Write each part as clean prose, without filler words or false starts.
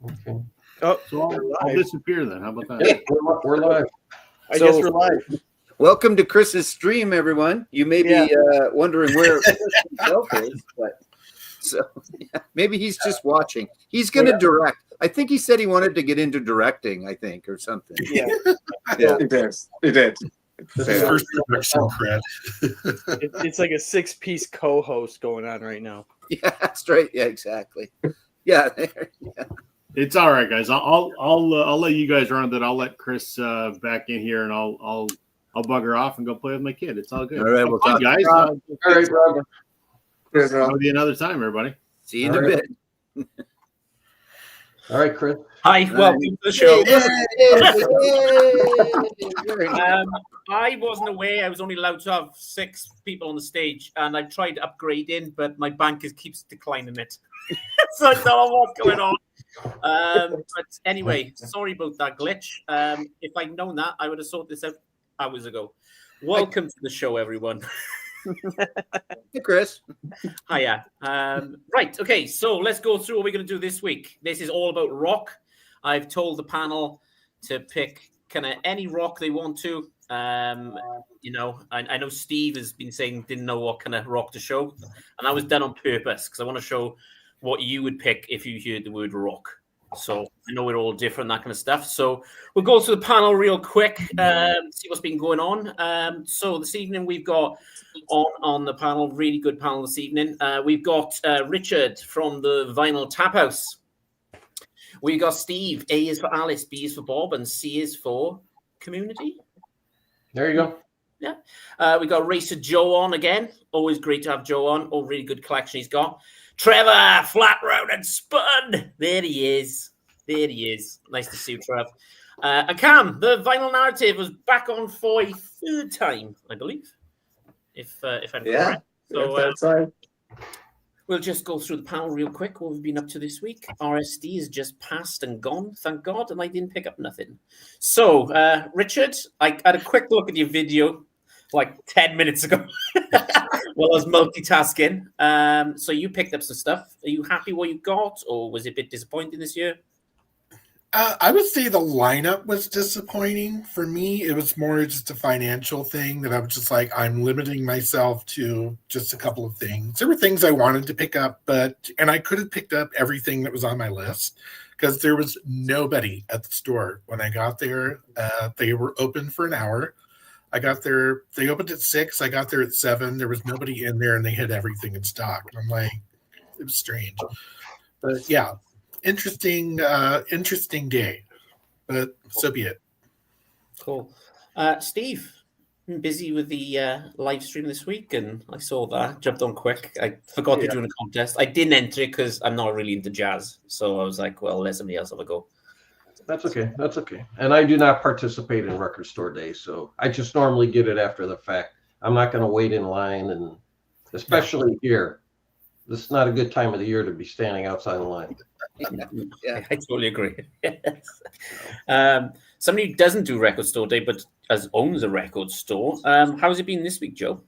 Okay. Oh, so I'll disappear then. How about that? Yeah, we're live. I guess we're live. Welcome to Chris's stream, everyone. You may be wondering where himself is, but maybe he's just watching. He's going to direct. I think he said he wanted to get into directing, I think, or something. Yeah. He did. This is first production, Chris. It's like a 6-piece co-host going on right now. Yeah, that's right. Yeah, exactly. Yeah, It's all right, guys. I'll let you guys run it. I'll let Chris back in here, and I'll bugger off and go play with my kid. It's all good. All right, we'll fun, talk, guys. All right, Rob. It'll be another time, everybody. See you in a bit. All right, Chris. Hi, welcome to the show. Yay. I wasn't aware I was only allowed to have 6 people on the stage, and I tried upgrading, but my bank keeps declining it. So I don't know what's going on. But anyway, sorry about that glitch. If I'd known that, I would have sorted this out hours ago. Welcome to the show, everyone. Hey, Chris. Hiya. Right, okay, so let's go through what we're going to do this week. This is all about rock. I've told the panel to pick kind of any rock they want to. You know, I know Steve has been saying didn't know what kind of rock to show, and that was done on purpose because I want to show what you would pick if you heard the word rock. So I know we're all different, that kind of stuff. So we'll go through the panel real quick, see what's been going on. So this evening we've got on the panel, really good panel this evening. We've got Richard from the Vinyl Tap House. We got Steve. A is for Alice, B is for Bob, and C is for Community. There you go. Yeah. We got Racer Joe on again. Always great to have Joe on. Oh, really good collection he's got. Trevor, flat round and spun. There he is. There he is. Nice to see you, Trev. And Cam, the Vinyl Narrative was back on for a 3rd time, I believe. If I'm correct. So That's right. we'll just go through the panel real quick. What we've been up to this week. RSD is just passed and gone, thank God, and I didn't pick up nothing. So, Richard, I had a quick look at your video like 10 minutes ago while I was multitasking. So you picked up some stuff. Are you happy what you got, or was it a bit disappointing this year? I would say the lineup was disappointing. For me, it was more just a financial thing that I was just like, I'm limiting myself to just a couple of things. There were things I wanted to pick up, and I could have picked up everything that was on my list because there was nobody at the store when I got there. They were open for an hour. I got there, they opened at 6. I got there at 7. There was nobody in there and they had everything in stock. I'm like, it was strange. But yeah, interesting day, but so be it. Cool. Steve, been busy with the live stream this week, and I saw that. Jumped on quick. I forgot to do a contest. I didn't enter it because I'm not really into jazz. So I was like, well, let somebody else have a go. That's okay. That's okay. And I do not participate in Record Store Day, so I just normally get it after the fact. I'm not going to wait in line, and especially here. This is not a good time of the year to be standing outside the line. Yeah, I totally agree. Somebody who doesn't do Record Store Day but owns a record store. How's it been this week, Joe?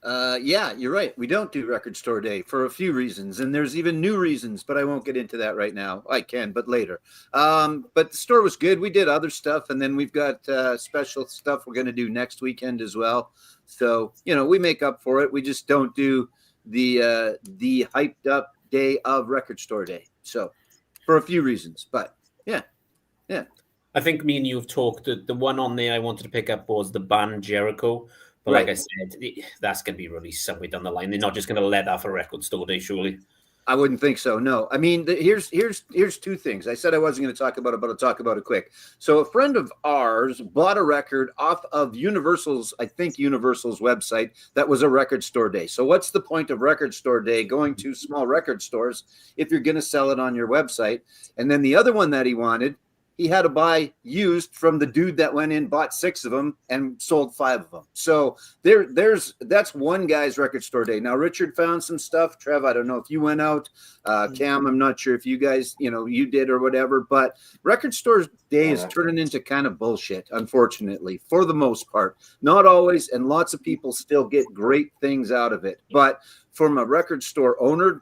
Yeah, you're right. We don't do Record Store Day for a few reasons, and there's even new reasons, but I won't get into that right now. I can, but later. But the store was good. We did other stuff, and then we've got special stuff we're going to do next weekend as well. So, you know, we make up for it. We just don't do the hyped up day of Record Store Day. So, for a few reasons, but yeah. I think me and you have talked. The one on there I wanted to pick up was the band Jericho. But like I said, that's going to be released somewhere down the line. They're not just going to let that for Record Store Day, surely. I wouldn't think so. No, I mean, here's 2 things. I said I wasn't going to talk about it, but I'll talk about it quick. So a friend of ours bought a record off of Universal's website that was a Record Store Day. So what's the point of Record Store Day going to small record stores if you're going to sell it on your website? And then the other one that he wanted, he had to buy used from the dude that went in, bought 6 of them, and sold 5 of them. So that's one guy's Record Store Day. Now, Richard found some stuff. Trev, I don't know if you went out. Cam, I'm not sure if you guys, you did or whatever. But Record Store Day is turning into kind of bullshit, unfortunately, for the most part. Not always, and lots of people still get great things out of it. But from a record store owner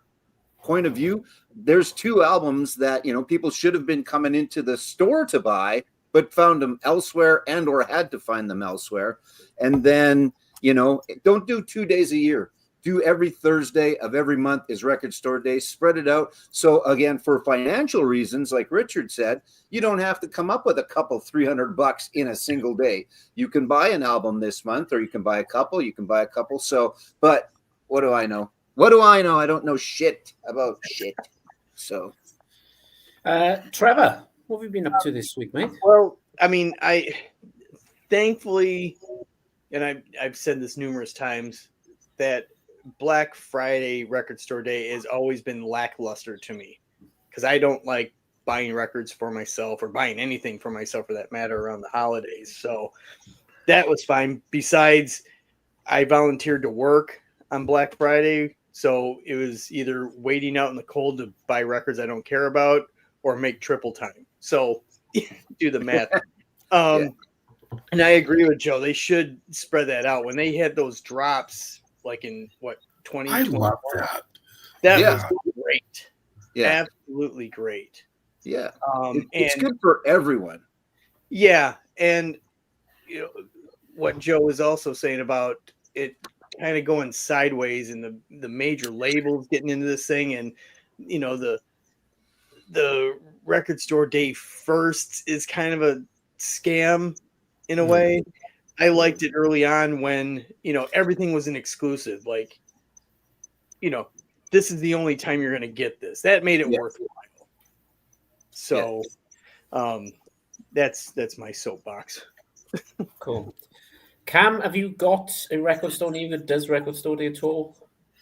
point of view, there's 2 albums that, people should have been coming into the store to buy, but found them elsewhere and or had to find them elsewhere. And then, don't do 2 days a year. Do every Thursday of every month is Record Store Day. Spread it out. So again, for financial reasons, like Richard said, you don't have to come up with a couple $300 in a single day. You can buy an album this month, or you can buy a couple. So, but what do I know? I don't know shit about shit. So, Trevor, what have you been up to this week, mate? Well, I mean, I thankfully, and I've said this numerous times, that Black Friday Record Store Day has always been lackluster to me, because I don't like buying records for myself, or buying anything for myself for that matter, around the holidays. So that was fine. Besides, I volunteered to work on Black Friday, so it was either waiting out in the cold to buy records I don't care about, or make triple time. So do the math. And I agree with Joe. They should spread that out. When they had those drops, like in 20? I love that. That Yeah. was great. yeah, Absolutely great. yeah. And It's good for everyone. yeah, and what Joe was also saying about it kind of going sideways, and the major labels getting into this thing, and the Record Store Day first is kind of a scam in a way. I liked it early on when everything was an exclusive, like this is the only time you're going to get this. That made it worthwhile. So that's my soapbox. Cool. Cam, have you got a Record Store Day that does Record Store Day at all?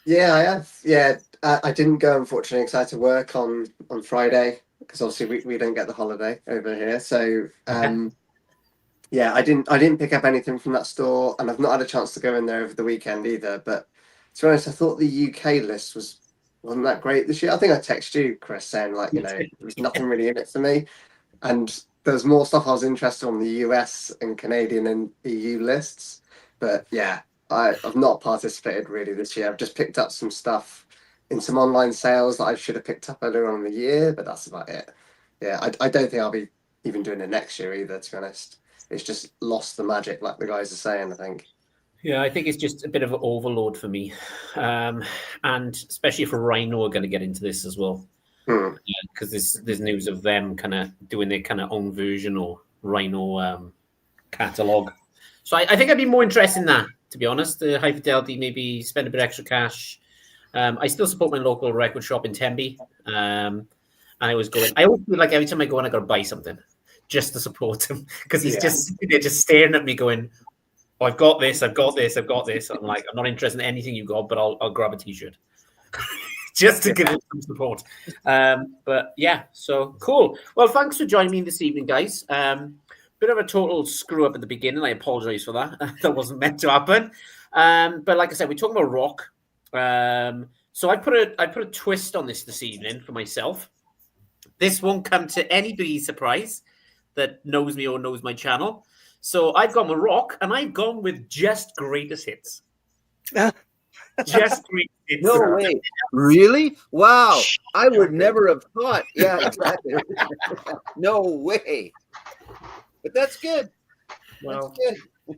Yeah, I have. Yeah, I didn't go, unfortunately, because I had to work on Friday, because obviously we don't get the holiday over here. So yeah, I didn't pick up anything from that store, and I've not had a chance to go in there over the weekend either. But to be honest, I thought the UK list wasn't that great this year. I think I texted you, Chris, saying there was nothing really in it for me, and there's more stuff I was interested on the US and Canadian and EU lists. But yeah, I've not participated really this year. I've just picked up some stuff in some online sales that I should have picked up earlier on in the year, but that's about it. Yeah, I don't think I'll be even doing it next year either, to be honest. It's just lost the magic, like the guys are saying, I think. Yeah, I think it's just a bit of an overload for me. And especially for Rhino are going to get into this as well. Because there's news of them kind of doing their kind of own version or Rhino catalog. So I think I'd be more interested in that, to be honest. The High Fidelity, maybe spend a bit extra cash. I still support my local record shop in Tembe. And I always feel like every time I go in, I got to buy something just to support him, because he's just staring at me going, oh, I've got this. I'm like, I'm not interested in anything you got, but I'll grab a t-shirt just to give him some support. But yeah, so cool. Well, thanks for joining me this evening, guys. Bit of a total screw up at the beginning. I apologize for that. That wasn't meant to happen. But like I said, we're talking about rock. So I put a twist on this evening for myself. This won't come to anybody's surprise that knows me or knows my channel. So I've gone with rock, and I've gone with just greatest hits. Just greatest hits. No way. Really? Wow. I would never have thought. Yeah, exactly. No way. But that's good. Well,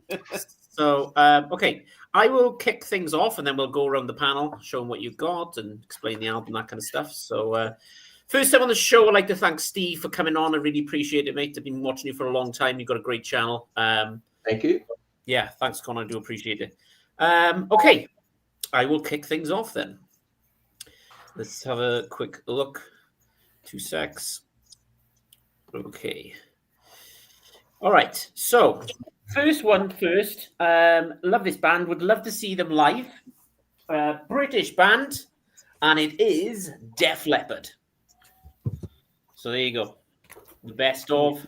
That's good. so, okay. I will kick things off, and then we'll go around the panel, show them what you've got, and explain the album, that kind of stuff. So, first time on the show, I'd like to thank Steve for coming on. I really appreciate it, mate. I've been watching you for a long time. You've got a great channel. Thank you. Yeah, thanks, Connor. I do appreciate it. Okay, I will kick things off then. Let's have a quick look. 2 secs. Okay. All right. So, first one first. Love this band. Would love to see them live. British band, and it is Def Leppard. So there you go. The best of.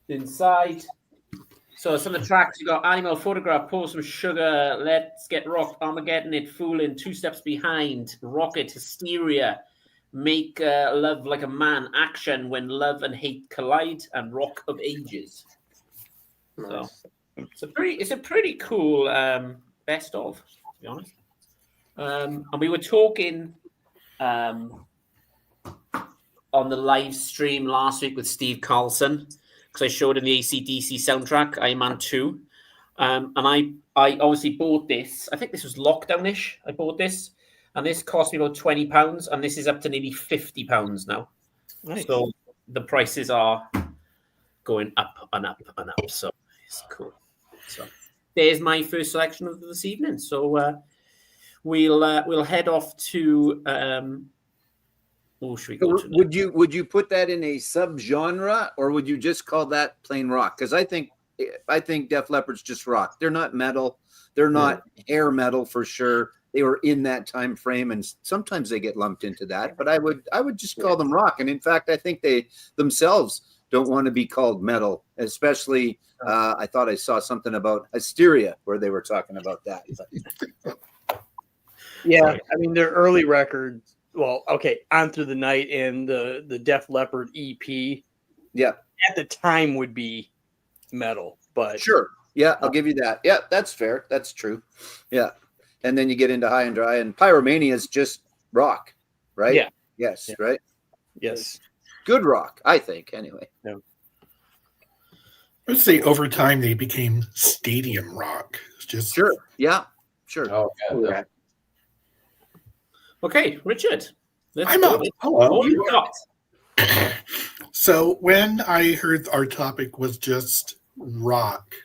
Inside. So some of the tracks, you got Animal, Photograph, Pour Some Sugar, Let's Get Rocked, Armageddon, It Foolin', Two Steps Behind, Rocket, Hysteria, Make Love Like a Man, Action, When Love and Hate Collide, and Rock of Ages. Nice. So it's a pretty cool best of, to be honest. And we were talking on the live stream last week with Steve Carlson because I showed him the AC/DC soundtrack, Iron Man 2. And I obviously bought this. I think this was lockdown-ish. I bought this. And this cost me about £20. And this is up to nearly £50 now. Nice. So the prices are going up and up and up. So it's cool. So there's my first selection of this evening. So we'll head off to should we go to Would you put that in a subgenre, or would you just call that plain rock? Because I think Def Leppard's just rock. They're not metal. They're not hair metal for sure. They were in that time frame, and sometimes they get lumped into that. But I would just call them rock. And in fact, I think they themselves don't want to be called metal. Especially, I thought I saw something about Hysteria where they were talking about that. Yeah, I mean their early records. Well, okay, On Through the Night and the Def Leppard EP. Yeah, at the time would be metal, but sure. Yeah, I'll give you that. Yeah, that's fair. That's true. Yeah, and then you get into High and Dry, and Pyromania is just rock, right? Yeah. Yes. Yeah. Right. yes, Good rock, I think. Anyway. I would say over time they became stadium rock. It's just Sure. Yeah. Sure. Oh, yeah. Okay, Richard. Let's I'm go. up. Hello. What you got? So when I heard our topic was just rock,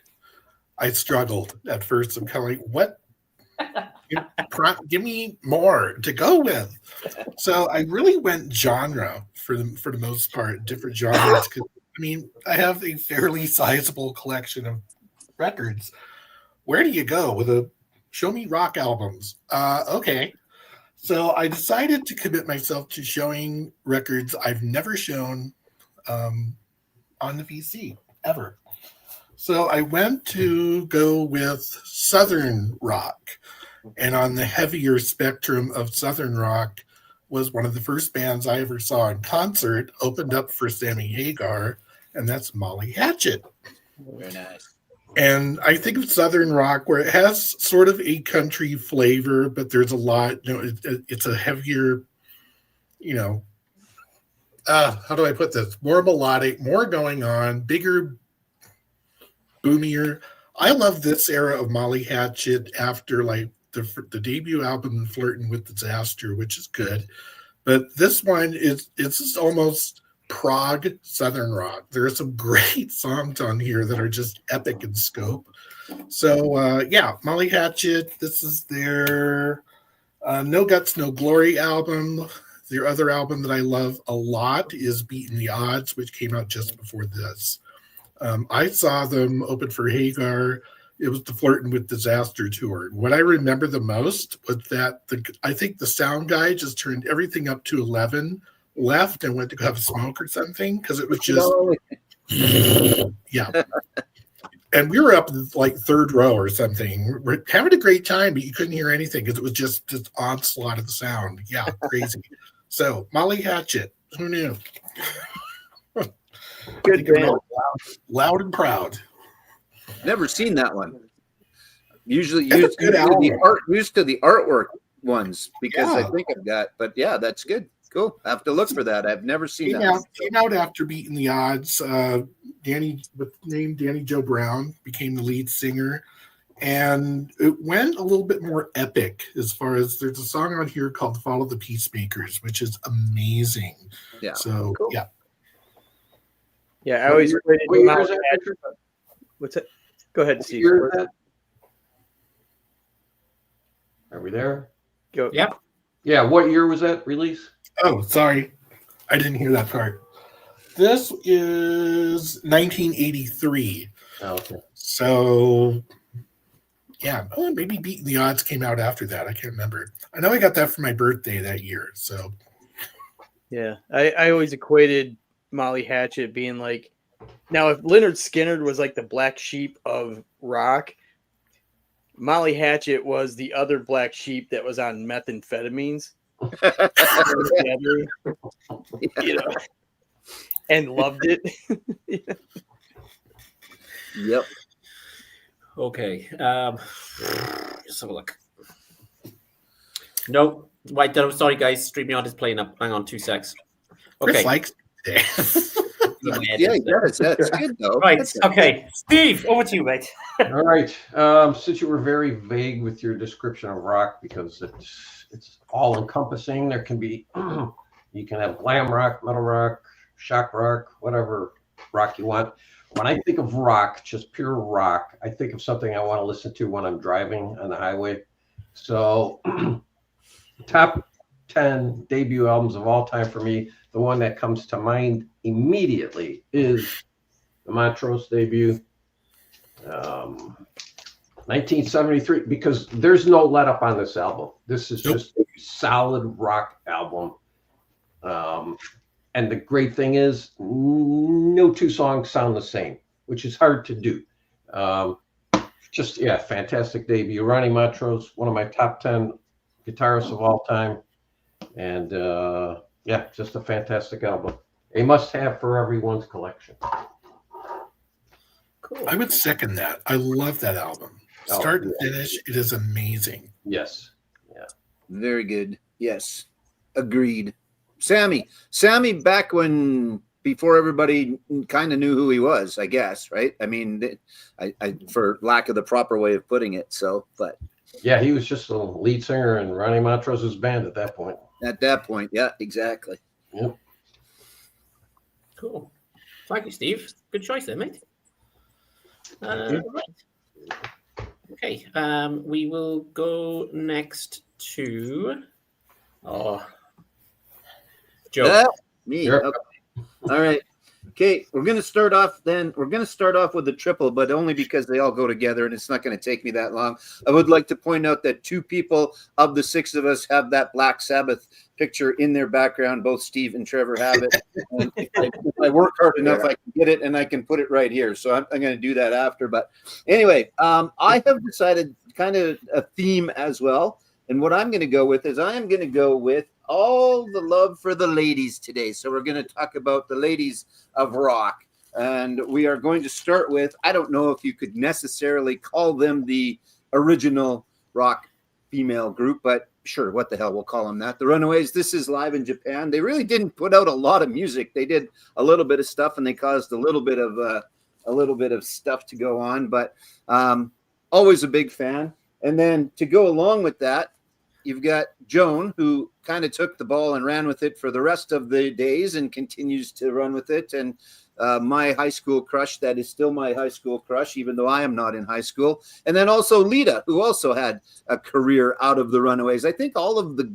I struggled at first. I'm kind of like, what? Give me more to go with. So I really went genre for the most part, different genres. 'Cause, I mean, I have a fairly sizable collection of records. Where do you go with a show me rock albums? Okay. So I decided to commit myself to showing records I've never shown on the VC ever. So I went to go with Southern rock. And on the heavier spectrum of Southern rock was one of the first bands I ever saw in concert, opened up for Sammy Hagar, and that's Molly Hatchet. Very nice. And I think of Southern rock where it has sort of a country flavor, but there's a lot, it's a heavier, how do I put this? More melodic, more going on, bigger, boomier. I love this era of Molly Hatchet after like the debut album, Flirting with Disaster, which is good. But this one it's just almost prog Southern rock. There are some great songs on here that are just epic in scope. So Molly Hatchet, this is their No Guts, No Glory album. Their other album that I love a lot is Beating the Odds, which came out just before this. I saw them open for Hagar. It was the Flirting with Disaster tour. What I remember the most was that I think the sound guy just turned everything up to 11, left and went to go have a smoke or something because it was just yeah. And we were up like third row or something. We're having a great time, but you couldn't hear anything because it was just this onslaught of the sound. Yeah, crazy. So Molly Hatchet, who knew? good band. Loud and proud. Never seen that one. Usually That's a used good to album. the artwork ones because I Yeah. think of that. But yeah, that's good. Cool. I have to look for that. I've never seen that. Came out after Beating the Odds. Danny, with the name Danny Joe Brown, became the lead singer. And it went a little bit more epic as far as there's a song on here called Follow the Peacemakers, which is amazing. Yeah. So, Cool. yeah. Yeah, I always equated What year Molly is that, Hatchet- Richard? What's it? Go ahead, What Steve. year is that? Are we there? Go. Yep. Yeah, what year was that release? Oh, sorry. I didn't hear that part. This is 1983. Oh, okay. So, yeah, maybe Beating the Odds came out after that. I can't remember. I know I got that for my birthday that year. So, Yeah, I always equated Molly Hatchet being like, now if Leonard Skinner was like the black sheep of rock, Molly Hatchet was the other black sheep that was on methamphetamines, you know, and loved it. Yep. Okay. Let's have a look. No. Wait, sorry, guys. StreamYard is playing up. Hang on 2 secs. Chris Okay. likes it. Yeah, that's good though. Right. That's- Okay. Steve, over to you, mate. All right. Since you were very vague with your description of rock, because it's all encompassing. There can be you can have glam rock, metal rock, shock rock, whatever rock you want. When I think of rock, just pure rock, I think of something I want to listen to when I'm driving on the highway. So, top 10 debut albums of all time for me. The one that comes to mind immediately is the Montrose debut. 1973, because there's no let up on this album. This is just a solid rock album. And the great thing is, no two songs sound the same, which is hard to do. Fantastic debut. Ronnie Montrose, one of my top 10 guitarists of all time. And just a fantastic album. A must have for everyone's collection. Cool. I would second that. I love that album. Start to finish, it is amazing. Yes. Very good. Yes. Agreed. Sammy, back before everybody kind of knew who he was, I guess, right? I mean, I for lack of the proper way of putting it. So, but yeah, he was just a lead singer in Ronnie Montrose's band at that point. Yeah, exactly. Yep. Cool. Thank you, Steve. Good choice there, mate. Right. Okay. We will go next to Joe. Me. Sure. Okay. All right. Okay, we're going to start off with the triple, but only because they all go together and it's not going to take me that long. I would like to point out that 2 people of the 6 of us have that Black Sabbath picture in their background. Both Steve and Trevor have it. And if I work hard enough, I can get it and I can put it right here. So I'm going to do that after. But anyway, I have decided kind of a theme as well. And what I'm going to go with is I am going to go with all the love for the ladies today. So we're going to talk about the ladies of rock. And we are going to start with, I don't know if you could necessarily call them the original rock female group, but sure, what the hell, we'll call them that. The Runaways. This is live in Japan. They really didn't put out a lot of music. They did a little bit of stuff and they caused a little bit of stuff to go on, but always a big fan. And then to go along with that, you've got Joan, who kind of took the ball and ran with it for the rest of the days and continues to run with it. And my high school crush, that is still my high school crush, even though I am not in high school. And then also Lita, who also had a career out of the Runaways. I think all of the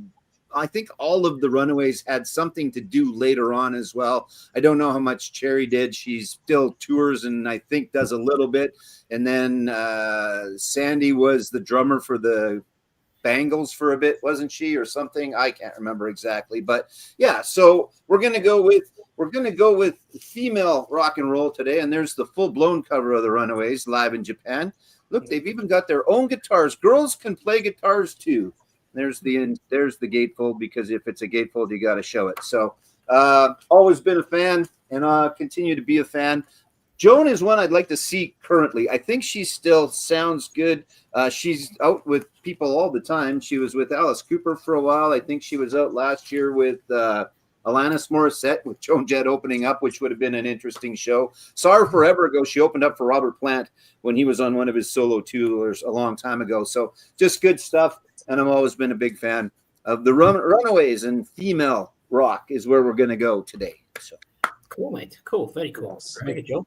Runaways had something to do later on as well. I don't know how much Cherry did. She still tours and I think does a little bit. And then Sandy was the drummer for the Bangles for a bit, wasn't she, or something? I can't remember exactly, but yeah. So we're gonna go with female rock and roll today, and there's the full-blown cover of the Runaways live in Japan. Look, they've even got their own guitars. Girls can play guitars too. There's the gatefold, because if it's a gatefold, you got to show it. So always been a fan, and continue to be a fan. Joan is one I'd like to see currently. I think she still sounds good. She's out with people all the time. She was with Alice Cooper for a while. I think she was out last year with Alanis Morissette, with Joan Jett opening up, which would have been an interesting show. Saw her forever ago. She opened up for Robert Plant when he was on one of his solo tours a long time ago. So just good stuff. And I've always been a big fan of the Runaways, and female rock is where we're going to go today. So Cool, mate. Cool. Very cool. Very good, Joe.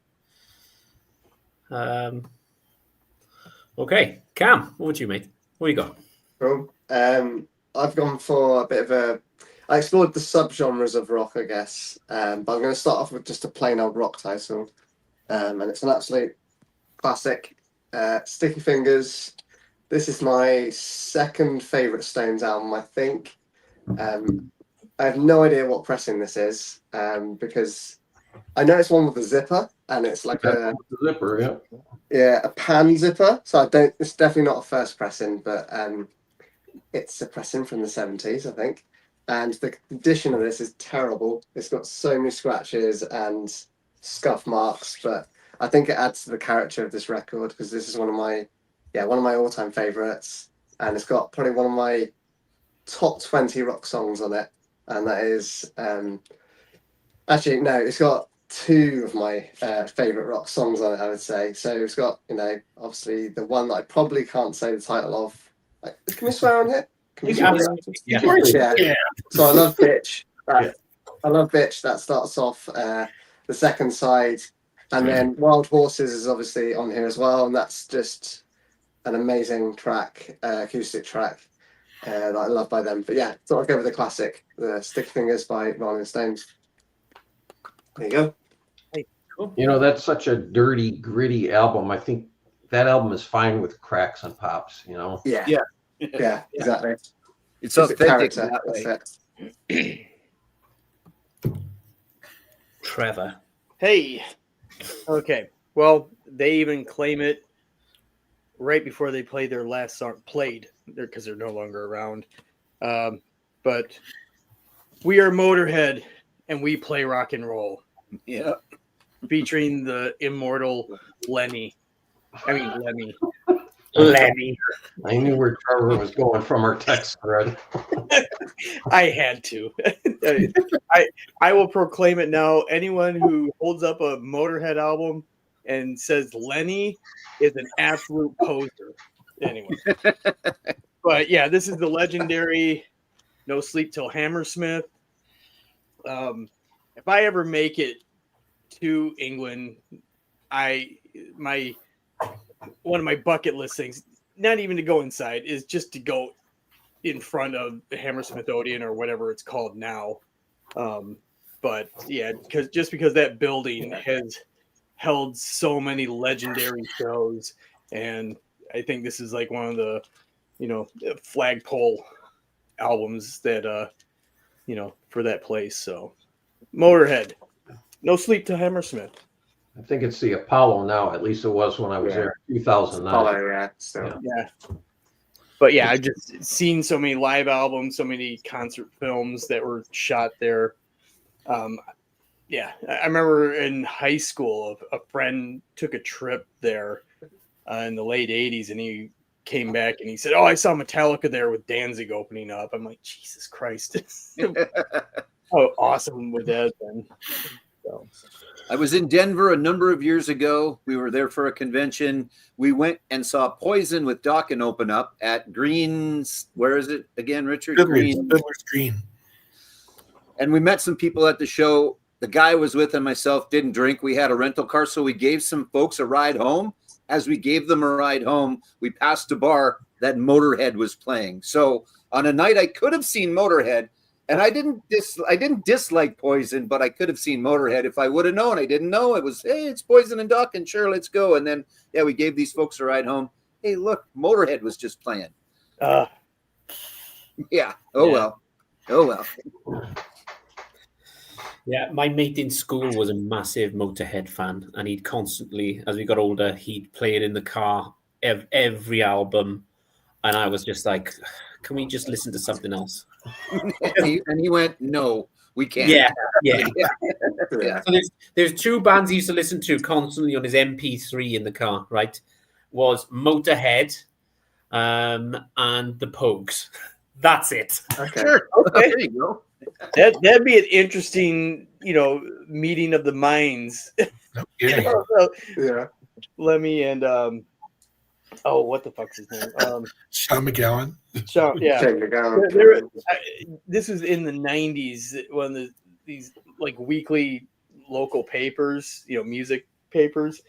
Okay, Cam, what would you, mate? What you got? Cool. I've gone for a bit of I explored the subgenres of rock, I guess. But I'm going to start off with just a plain old rock title. And it's an absolute classic. Sticky Fingers. This is my second favourite Stones album, I think. I have no idea what pressing this is, because I know it's one with a zipper, and it's like The zipper, a pan zipper. So it's definitely not a first pressing, but it's a pressing from the 70s, I think. And the condition of this is terrible. It's got so many scratches and scuff marks, but I think it adds to the character of this record, because this is one of my all-time favorites, and it's got probably one of my top 20 rock songs on it, and that is actually no, it's got two of my favorite rock songs on it, I would say. So it's got, obviously the one that I probably can't say the title of. Like, can we swear on here? Can we Yeah, swear? absolutely. Yeah. So I love Bitch. I love Bitch. That starts off the second side. And then Wild Horses is obviously on here as well. And that's just an amazing track, acoustic track that I love by them. But yeah, thought I'd go with the classic, the Stick Fingers by Rolling Stones. There you go. That's such a dirty, gritty album. I think that album is fine with cracks and pops, Yeah. Yeah. Yeah, exactly. It's Just a authentic character, that way. that's it. Trevor. Hey. Okay. Well, they even claim it right before they played their last song. Played because they're no longer around. But we are Motorhead, and we play rock and roll. Yeah. Featuring the immortal Lemmy. Lemmy. I knew where Trevor was going from our text thread. I had to. I will proclaim it now. Anyone who holds up a Motorhead album and says Lenny is an absolute poser. Anyway. But yeah, this is the legendary No Sleep Till Hammersmith. If I ever make it to England, one of my bucket list things, not even to go inside, is just to go in front of the Hammersmith Odeon or whatever it's called now. But yeah, because that building has held so many legendary shows, and I think this is like one of the flagpole albums that for that place. So Motorhead, No Sleep Till Hammersmith. I think it's the Apollo now. At least it was when I was there in 2009. Apollo, yeah. So. Yeah. But yeah, I've just seen so many live albums, so many concert films that were shot there. Yeah, I remember in high school, a friend took a trip there in the late 80s, and he came back and he said, "Oh, I saw Metallica there with Danzig opening up." I'm like, Jesus Christ. How awesome would that have been? So. I was in Denver a number of years ago. We were there for a convention. We went and saw Poison with Dokken open up at Green's. Where is it again, Richard? Fiddler's Green. And we met some people at the show. The guy I was with and myself didn't drink. We had a rental car, so we gave some folks a ride home. As we gave them a ride home, we passed a bar that Motorhead was playing. So on a night I could have seen Motorhead, and I didn't dislike Poison, but I could have seen Motorhead if I would have known. I didn't know. It was, hey, it's Poison and Dokken. Sure, let's go. And then, yeah, we gave these folks a ride home. Hey, look, Motorhead was just playing. Yeah. Oh, well. Yeah, my mate in school was a massive Motorhead fan, and he'd constantly, as we got older, he'd play it in the car, every album, and I was just like, can we just listen to something else? and he went, no, we can't. Yeah. Yeah. So there's two bands he used to listen to constantly on his MP3 in the car, right? Was Motorhead and the Pogues. That's it. Okay. Sure. Okay. There you go. That'd be an interesting, meeting of the minds. No kidding. Yeah. Lemmy and what the fuck's his name? Sean McGowan. Sean, yeah. Shane McGowan. This was in the 90s when these like weekly local papers, music papers,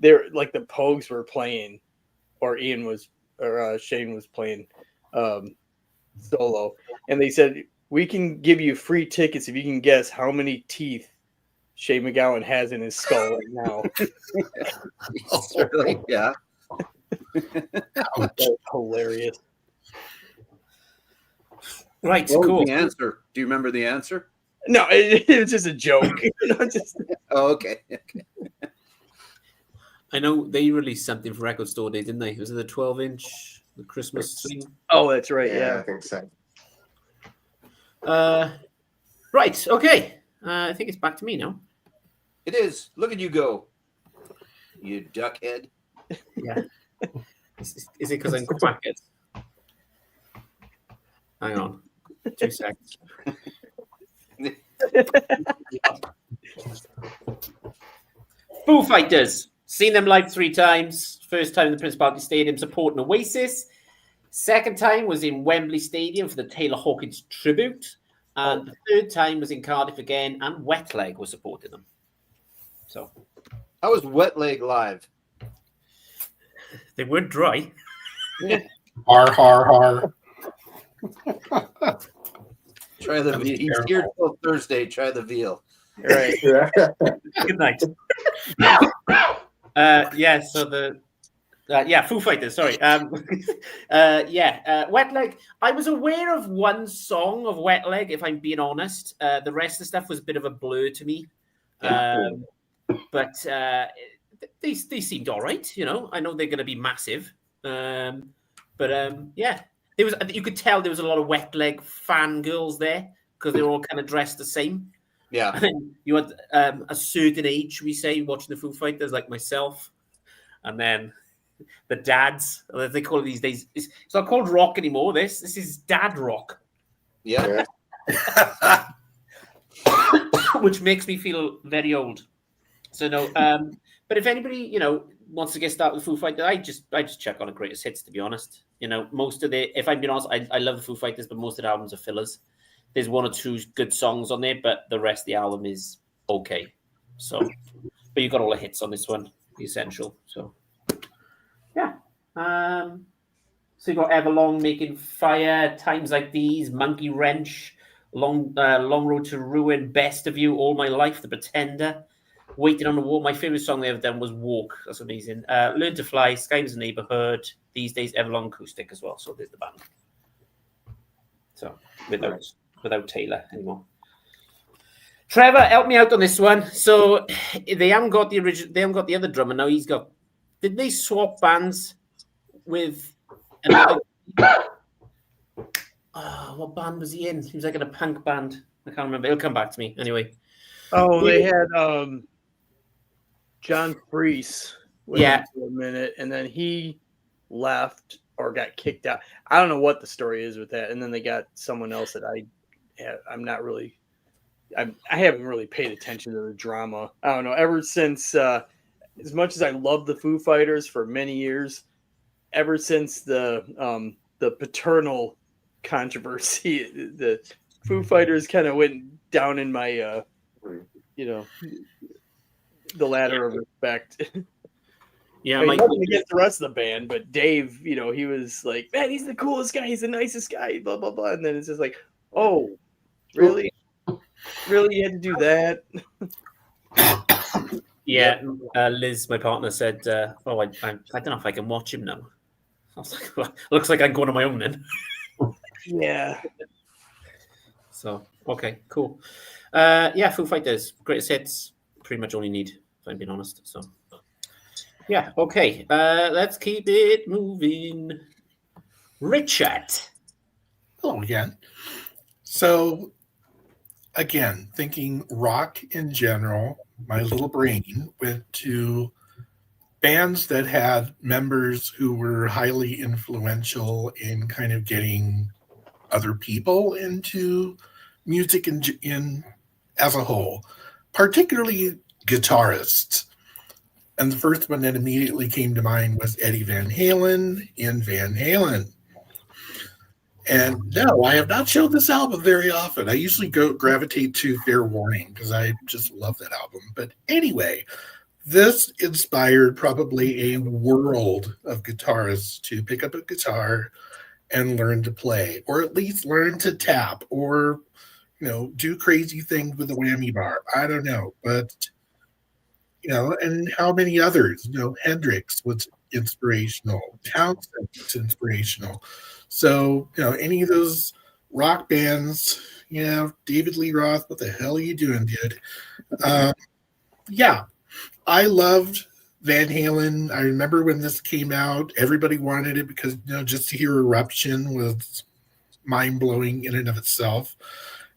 they're like the Pogues were playing, or Shane was playing solo, and they said, we can give you free tickets if you can guess how many teeth Shane McGowan has in his skull right now. Really? Yeah. That's hilarious. Right, What cool. was the answer? Do you remember the answer? No, it was just a joke. Oh, okay. I know they released something for Record Store Day, didn't they? Was it the 12-inch, the Christmas thing? Oh, that's right. Yeah, I Yeah. think so. Right, okay. I think it's back to me now. It is. Look at you go. You duckhead. Yeah. Is it because I'm quiet? Hang on. 2 seconds. Foo Fighters. Seen them live 3 times. First time in the Prince Parky Stadium supporting Oasis. Second time was in Wembley Stadium for the Taylor Hawkins tribute. And the third time was in Cardiff again, and Wet Leg was supporting them. So How was Wet Leg live? they weren't dry. Har har har. Try the veal. He's here till Thursday. Try the veal. Right. Yeah. Good night. Yeah, so the Foo Fighters, sorry. Wet Leg. I was aware of one song of Wet Leg, if I'm being honest. The rest of the stuff was a bit of a blur to me. But they seemed all right, you know. I know they're going to be massive. There was, you could tell there was a lot of Wet Leg fangirls there because they were all kind of dressed the same. Yeah. And then you had a certain age, we say, watching the Foo Fighters, like myself, and then the dads, as they call it these days. It's not called rock anymore. This is dad rock, Yeah. which makes me feel very old. So no, but if anybody, you know, wants to get started with Foo Fighters, I just check on a greatest hits, to be honest. You know, most of the, if I'm being honest, I love the Foo Fighters, but most of the albums are fillers. There's 1 or 2 good songs on there, but the rest of the album is okay. So, but you got all the hits on this one, the essential. So, yeah. So you got Everlong, Making Fire, Times Like These, Monkey Wrench, Long Road to Ruin, Best of You, All My Life, The Pretender, Waiting on the Wall. My favorite song they ever done was Walk. That's amazing. Learn to Fly, Sky is a Neighborhood. These days, Everlong acoustic as well. So there's the band. So without Taylor anymore. Trevor, help me out on this one. So they haven't got the original. They haven't got the other drummer now. He's got. Did they swap bands with? What band was he in? He was like in a punk band. I can't remember. He'll come back to me anyway. Oh, they had John Priest with Yeah. him for a minute, and then he left or got kicked out. I don't know what the story is with that. And then they got someone else that I'm not really. I haven't really paid attention to the drama. I don't know. Ever since, as much as I love the Foo Fighters for many years, ever since the paternal controversy, the Foo Fighters kind of went down in my, the ladder of respect. Yeah, I mean, Mike. nothing against the rest of the band, but Dave, he was like, man, he's the coolest guy. He's the nicest guy, blah, blah, blah. And then it's just like, oh, really? Really, you had to do that? Yeah, Liz, my partner, said, I don't know if I can watch him now. I was like, well, looks like I'm going on my own then. Yeah. So, okay, cool. Foo Fighters, greatest hits, pretty much all you need, if I'm being honest. So, yeah, okay. Let's keep it moving. Richard. Hello again. So, again, thinking rock in general, my little brain went to bands that had members who were highly influential in kind of getting other people into music in as a whole, particularly guitarists. And the first one that immediately came to mind was Eddie Van Halen in Van Halen. And no, I have not showed this album very often. I usually gravitate to Fair Warning because I just love that album. But anyway, this inspired probably a world of guitarists to pick up a guitar and learn to play, or at least learn to tap, or do crazy things with a whammy bar. I don't know, but and how many others? Hendrix was inspirational. Townsend was inspirational. So, any of those rock bands, David Lee Roth, what the hell are you doing, dude? I loved Van Halen. I remember when this came out, everybody wanted it because, just to hear Eruption was mind-blowing in and of itself.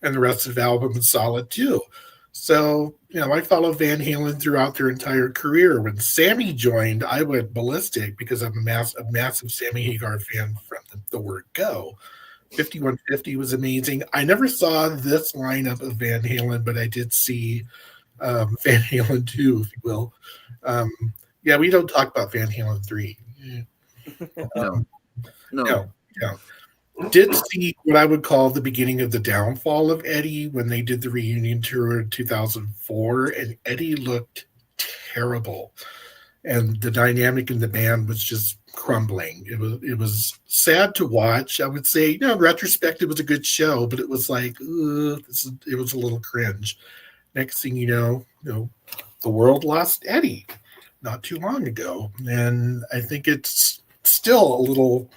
And the rest of the album is solid too. So, I followed Van Halen throughout their entire career. When Sammy joined, I went ballistic because I'm a massive Sammy Hagar fan from the word go. 5150 was amazing. I never saw this lineup of Van Halen, but I did see Van Halen 2, if you will. Yeah, we don't talk about Van Halen 3. No. No. Did see what I would call the beginning of the downfall of Eddie when they did the reunion tour in 2004, and Eddie looked terrible. And the dynamic in the band was just crumbling. It was sad to watch. I would say, in retrospect, it was a good show, but it was like, it was a little cringe. Next thing you know, the world lost Eddie not too long ago, and I think it's still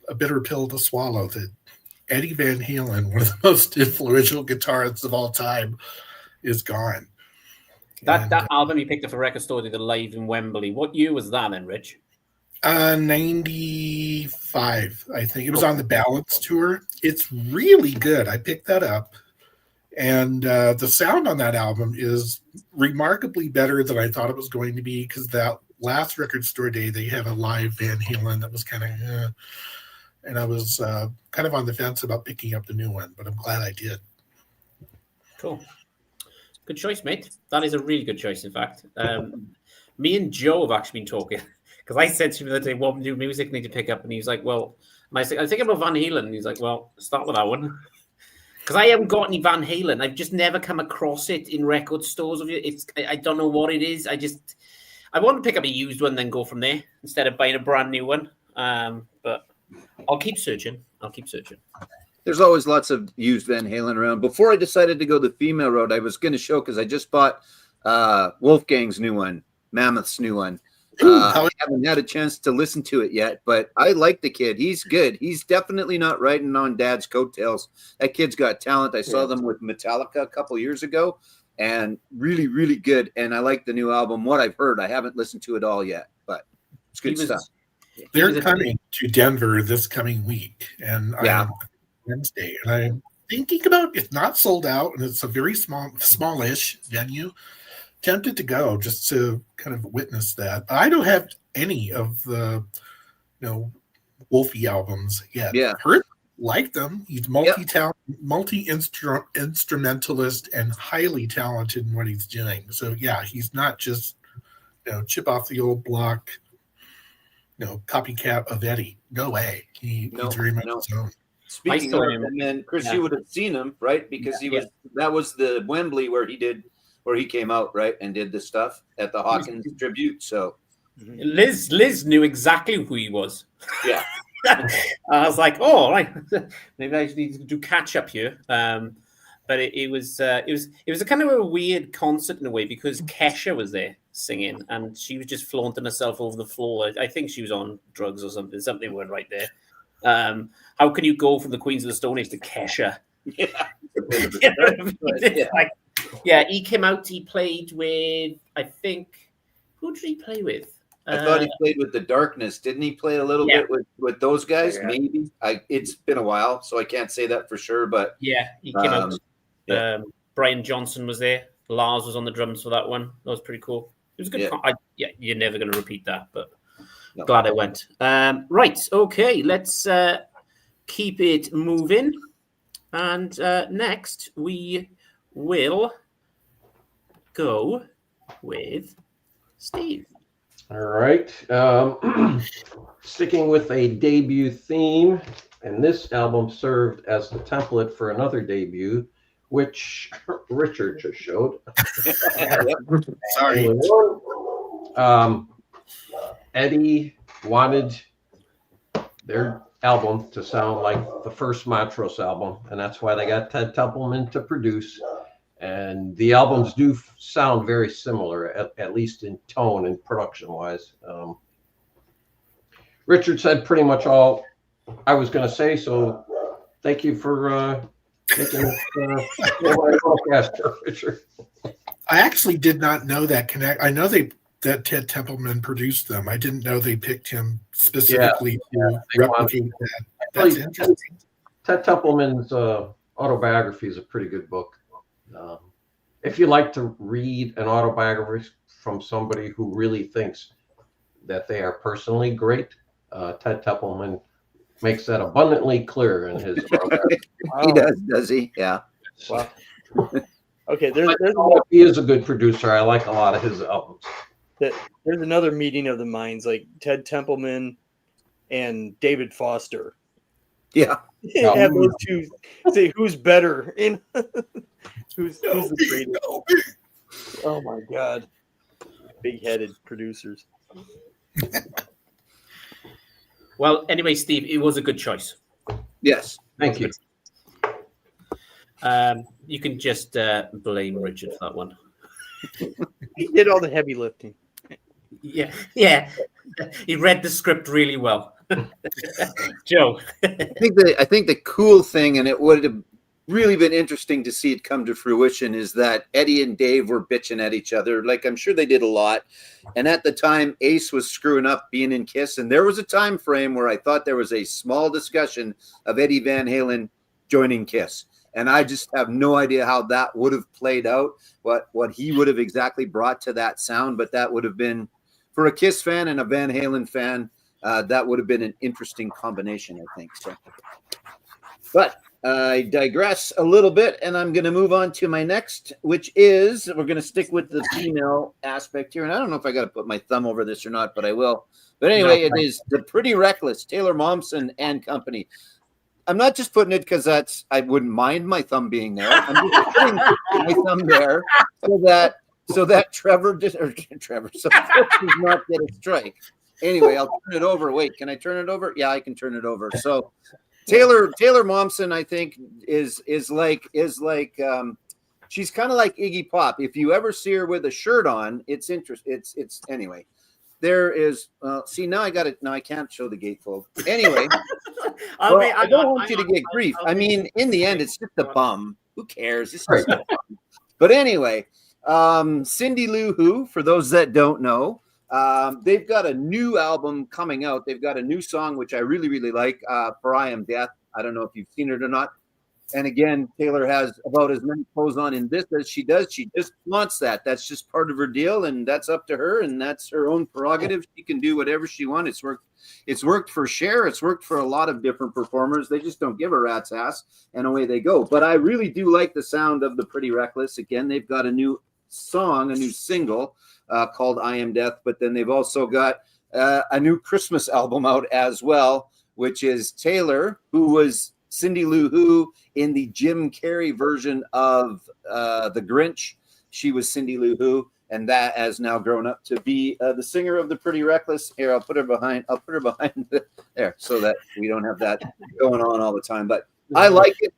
a bitter pill to swallow that Eddie Van Halen, one of the most influential guitarists of all time, is gone. That album you picked up for Record Store Day, the Live in Wembley. What year was that then, Rich? 95, I think. It was on the Balance tour. It's really good. I picked that up. And the sound on that album is remarkably better than I thought it was going to be, because that last Record Store Day, they had a live Van Halen that was kind of, and I was kind of on the fence about picking up the new one, but I'm glad I did. Cool. Good choice, mate. That is a really good choice, in fact. Me and Joe have actually been talking, because I said to him the other day, what new music need to pick up? And he was like, well, and I said, I think about Van Halen. And he's like, well, start with that one. Because I haven't got any Van Halen. I've just never come across it in record stores. I don't know what it is. I want to pick up a used one, then go from there instead of buying a brand new one. But I'll keep searching. There's always lots of used Van Halen around. Before I decided to go the female road, I was going to show, because I just bought Wolfgang's new one, Mammoth's new one. I haven't had a chance to listen to it yet, but I like the kid. He's good. He's definitely not riding on Dad's coattails. That kid's got talent. I saw them with Metallica a couple years ago, and really, really good. And I like the new album. What I've heard, I haven't listened to it all yet, but it's good stuff. They're coming to Denver this coming week, and Wednesday, and I'm thinking about, it's not sold out, and it's a very smallish venue. Tempted to go just to kind of witness that. I don't have any of the Wolfie albums yet. Yeah. Heard like them. He's multi-instrumentalist and highly talented in what he's doing. So yeah, he's not just chip off the old block, copycat of Eddie. No way. He's very much his own. Speaking of him, and then Chris, you would have seen him, right? Because that was the Wembley where he came out, right, and did the stuff at the Hawkins tribute. So Liz knew exactly who he was. Yeah. I was like, oh, right, maybe I need to do catch up here. But it was a kind of a weird concert in a way, because Kesha was there singing, and she was just flaunting herself over the floor. I think she was on drugs or something. Something went right there. How can you go from the Queens of the Stone Age to Kesha? Yeah. He came out. He played with, I think, who did he play with? I thought he played with The Darkness. Didn't he play a little bit with those guys? Yeah. Maybe. It's been a while, so I can't say that for sure. But he came out. Brian Johnson was there. Lars was on the drums for that one. That was pretty cool. It was a good. You're never going to repeat that, but glad I went. Right. Okay. Let's keep it moving. And next we will go with Steve. All right. Sticking with a debut theme, and this album served as the template for another debut, which Richard just showed. Sorry. Eddie wanted their album to sound like the first Montrose album, and that's why they got Ted Templeman to produce. And the albums do sound very similar, at least in tone and production wise. Richard said pretty much all I was going to say, so thank you for making this broadcast, Richard. I actually did not know that connect. I know that Ted Templeman produced them. I didn't know they picked him specifically to replicate that. That's interesting. Ted Templeman's autobiography is a pretty good book. If you like to read an autobiography from somebody who really thinks that they are personally great, Ted Templeman makes that abundantly clear in his. He does he? Yeah. Wow. Okay, there's He is a good producer. I like a lot of his albums. there's another meeting of the minds, like Ted Templeman and David Foster. Yeah. Have those two say who's better and who's the greatest. Oh my god. Big-headed producers. Well, anyway, Steve, it was a good choice. Yes. Thank you. You can just blame Richard for that one. He did all the heavy lifting. Yeah. He read the script really well. Joe. I think the cool thing, and it would have really been interesting to see it come to fruition, is that Eddie and Dave were bitching at each other. Like, I'm sure they did a lot. And at the time, Ace was screwing up being in Kiss. And there was a time frame where I thought there was a small discussion of Eddie Van Halen joining Kiss. And I just have no idea how that would have played out, what he would have exactly brought to that sound. But that would have been, for a Kiss fan and a Van Halen fan, that would have been an interesting combination, I think. So, but I digress a little bit, and I'm going to move on to my next, which is, we're going to stick with the female aspect here. And I don't know if I got to put my thumb over this or not, but I will. But anyway, It is the Pretty Reckless, Taylor Momsen and company. I'm not just putting it because I wouldn't mind my thumb being there. I'm just putting my thumb there so that Trevor does not get a strike. Anyway, I'll turn it over. Wait, can I turn it over? Yeah, I can turn it over. So Taylor Momsen, I think, is like she's kind of like Iggy Pop. If you ever see her with a shirt on, it's interesting. It's anyway. There is see now I got it. No, I can't show the gatefold. Anyway, I don't want you to get grief. I mean, in the end, it's just a bum. Who cares? It's just a bum. But anyway, Cindy Lou Who, for those that don't know, they've got a new album coming out. They've got a new song, which I really, really like, For I Am Death. I don't know if you've seen it or not. And again, Taylor has about as many clothes on in this as she does. She just wants that. That's just part of her deal, and that's up to her, and that's her own prerogative. She can do whatever she wants. It's worked for Cher. It's worked for a lot of different performers. They just don't give a rat's ass, and away they go. But I really do like the sound of the Pretty Reckless. Again, they've got a new song, a new single called I Am Death, but then they've also got a new Christmas album out as well, which is Taylor, who was Cindy Lou Who in the Jim Carrey version of The Grinch. She was Cindy Lou Who, and that has now grown up to be the singer of the Pretty Reckless. Here, I'll put her behind there so that we don't have that going on all the time. But I like it.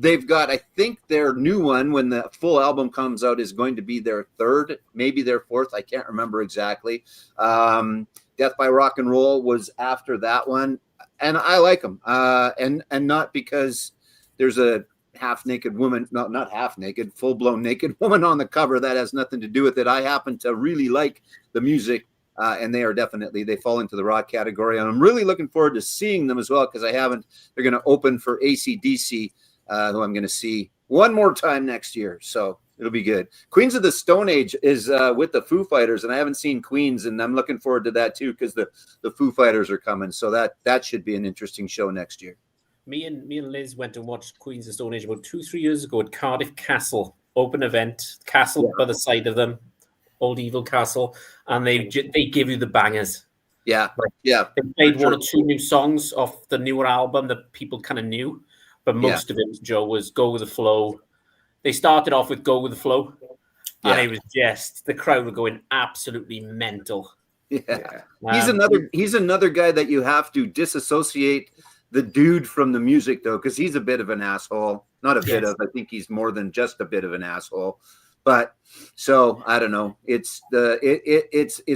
They've got, I think their new one, when the full album comes out, is going to be their third, maybe their fourth. I can't remember exactly. Death by Rock and Roll was after that one. And I like them. And not because there's a half-naked woman, not half-naked, full-blown naked woman on the cover. That has nothing to do with it. I happen to really like the music. And they fall into the rock category. And I'm really looking forward to seeing them as well, because they're going to open for AC/DC, who I'm going to see one more time next year. So it'll be good. Queens of the Stone Age is with the Foo Fighters, and I haven't seen Queens, and I'm looking forward to that too, because the Foo Fighters are coming. So that should be an interesting show next year. Me and Liz went and watched Queens of Stone Age about 2-3 years ago at Cardiff Castle, open event, castle by the side of them. Old Evil Castle, and they give you the bangers. Yeah. They played one or two new songs off the newer album that people kind of knew, but most of it, Joe, was Go With The Flow. They started off with Go With The Flow, and it was just, the crowd were going absolutely mental. Yeah. He's another guy that you have to disassociate the dude from the music, though, because he's a bit of an asshole. Not a bit of, I think he's more than just a bit of an asshole. But so I don't know. It's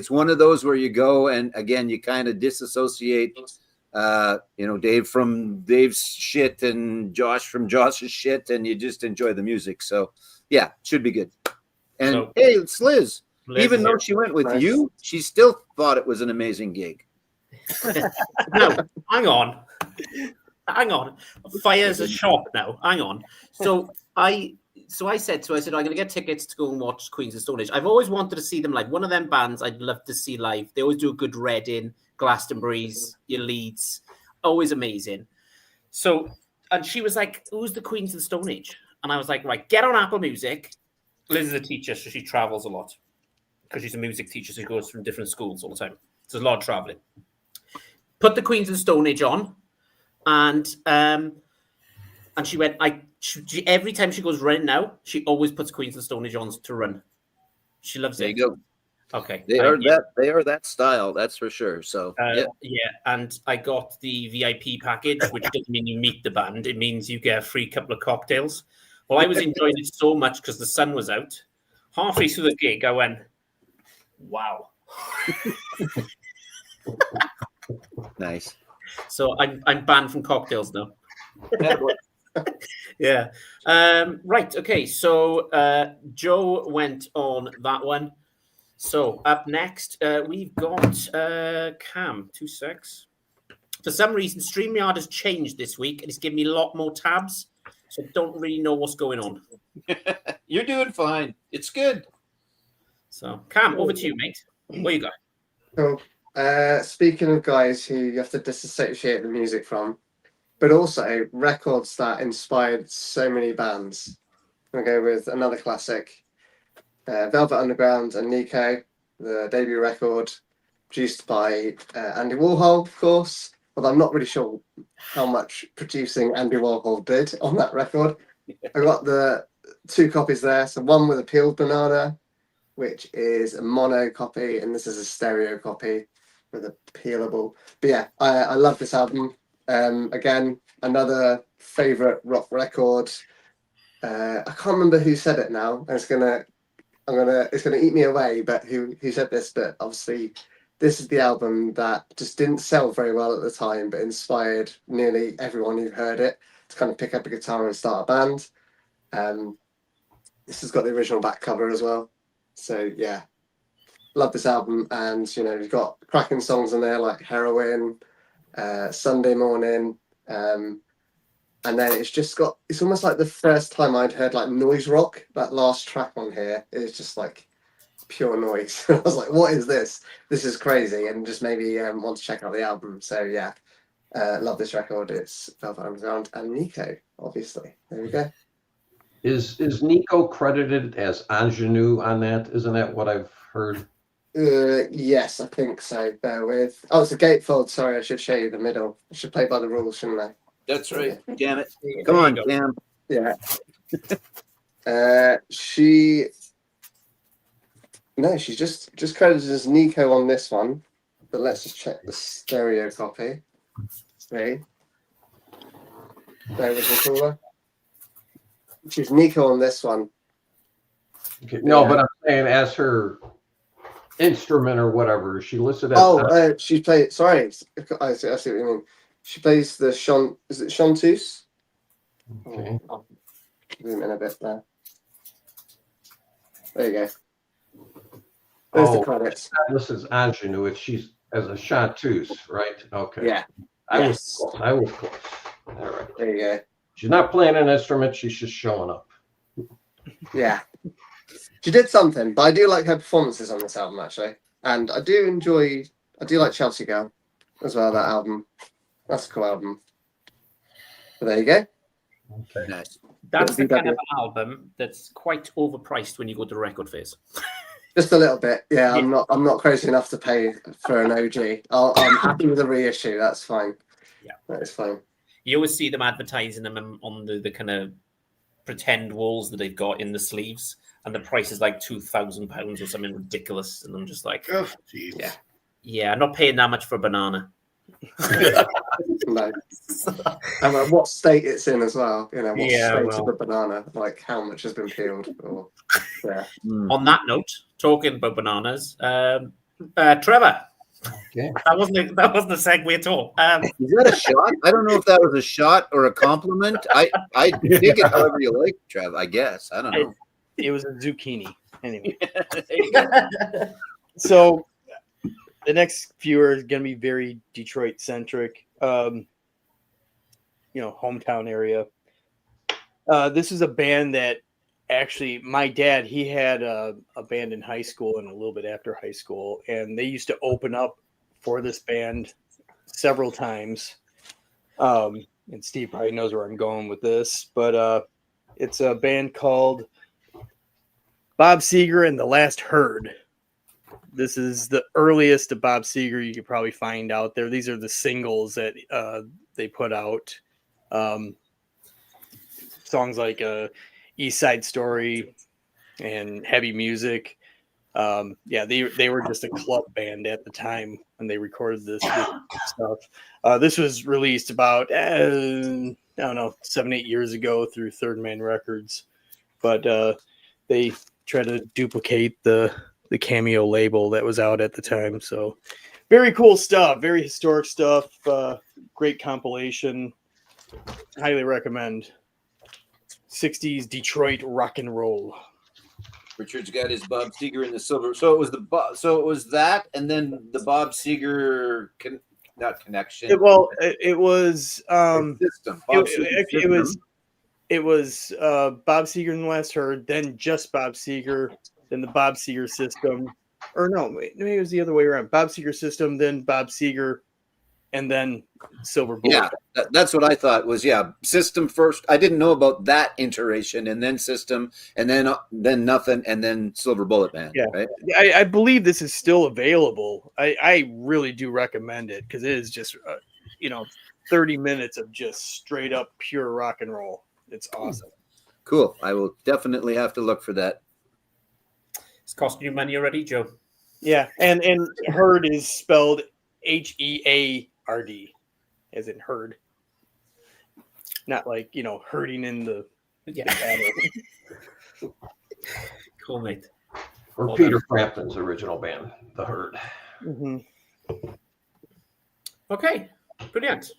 one of those where you go, and again you kind of disassociate, Dave from Dave's shit and Josh from Josh's shit, and you just enjoy the music. So yeah, should be good. And hey, it's Liz. Even though she went with you, she still thought it was an amazing gig. No, hang on. Fire's a shop now. Hang on. So I said, I'm going to get tickets to go and watch Queens of Stone Age. I've always wanted to see them, like one of them bands I'd love to see live. They always do a good Reading, Glastonbury's, your Leeds. always amazing. So, and she was like, "Who's the Queens of the Stone Age?" And I was like, "Right, get on Apple Music." Liz is a teacher, so she travels a lot because she's a music teacher. So she goes from different schools all the time. So there's a lot of traveling. Put the Queens of the Stone Age on, and she went. She every time she goes running now, she always puts Queens of the Stone Age on to run. She loves There it. you go. Okay, They are that style, that's for sure. So yeah, and I got the VIP package, which doesn't mean you meet the band. It means you get a free couple of cocktails. Well, I was enjoying it so much because the sun was out. Halfway through the gig, I went, "Wow!" nice. So I'm banned from cocktails now. Yeah. Right. Okay. So Joe went on that one. So up next, we've got Cam. 2 secs. For some reason, StreamYard has changed this week and it's given me a lot more tabs. So I don't really know what's going on. You're doing fine. It's good. So Cam, over to you, mate. What you got? So, speaking of guys who you have to disassociate the music from, but also records that inspired so many bands. I'm going to go with another classic. Velvet Underground and Nico, the debut record, produced by Andy Warhol, of course. Although I'm not really sure how much producing Andy Warhol did on that record. I got the 2 copies there. So one with a peeled banana, which is a mono copy, and this is a stereo copy with a peelable. But yeah, I love this album. Again, another favorite rock record. I can't remember who said it now, and it's gonna eat me away, but who said this, but obviously this is the album that just didn't sell very well at the time, but inspired nearly everyone who heard it to kind of pick up a guitar and start a band. This has got the original back cover as well. So yeah, love this album. And you've got cracking songs in there like Heroin, Sunday Morning, and then it's almost like the first time I'd heard like noise rock. That last track on here is just like pure noise. I was like, what is this? This is crazy. And just maybe want to check out the album. So yeah, love this record. It's Velvet Underground and Nico, obviously. There we go. Is Nico credited as ingenue on that? Isn't that what I've heard? Yes, I think so. Bear with. Oh, it's a gatefold. Sorry, I should show you the middle. I should play by the rules, shouldn't I? That's right. Damn it. Come on, Cam. Yeah. She's just credited as Nico on this one. But let's just check the stereo copy. See? There was the caller. She's Nico on this one. Okay. No, Yeah. but I'm saying as her instrument or whatever, she listed as. She played. Sorry, I see what you mean. She plays the Is it chanteuse? Okay. I'll zoom in a bit there. There you go. There's the credits. This is ingenue. She's as a chanteuse, right? Okay. Yeah. I was close. All right. There you go. She's not playing an instrument. She's just showing up. Yeah. She did something, but I do like her performances on this album actually, and I do like Chelsea Girl as well. That album. That's a cool album. But there you go. Okay. Nice. That's the kind VW. of album that's quite overpriced when you go to record phase. Just a little bit. Yeah, I'm not crazy enough to pay for an OG. I'm happy with a reissue. That's fine. Yeah. That is fine. You always see them advertising them on the kind of pretend walls that they've got in the sleeves, and the price is like £2,000 or something ridiculous. And I'm just like, Oh, jeez. yeah, I'm not paying that much for a banana. No. And like what state it's in as well. What Yeah, state well. of the banana, like how much has been peeled. Or, yeah. On that note, talking about bananas, Trevor. Okay. That wasn't a segue at all. Is that a shot? I don't know if that was a shot or a compliment. I take it however you like, Trev. I guess. I don't know. It was a zucchini. Anyway. There you go. So the next few are going to be very Detroit centric, hometown area. This is a band that actually my dad, he had a band in high school and a little bit after high school, and they used to open up for this band several times. And Steve probably knows where I'm going with this, but it's a band called Bob Seger and the Last Herd. This is the earliest of Bob Seger you could probably find out there. These are the singles that they put out. Songs like East Side Story and Heavy Music. They were just a club band at the time when they recorded this stuff. This was released about, 7-8 years ago through Third Man Records. But they tried to duplicate the Cameo label that was out at the time. So very cool stuff, very historic stuff, great compilation. Highly recommend. 60s Detroit rock and roll. Richard's got his Bob Seger in the silver. So it was that, and then the Bob Seger not connection. It was system. It was Bob Seger and the Last Herd, then just Bob Seger, then the Bob Seger system. Or no, maybe it was the other way around. Bob Seger system, then Bob Seger, and then Silver Bullet. Yeah, that's what I thought was, system first. I didn't know about that iteration, and then system, and then nothing, and then Silver Bullet Band. Yeah, right? I believe this is still available. I really do recommend it because it is just 30 minutes of just straight up pure rock and roll. It's awesome. Cool. I will definitely have to look for that. It's costing you money already, Joe. Yeah, and Herd is spelled HEARD, as in herd. Not like, herding in the battle. Cool, mate. Or Peter Frampton's original band, The Herd. Mm-hmm. Okay, brilliant.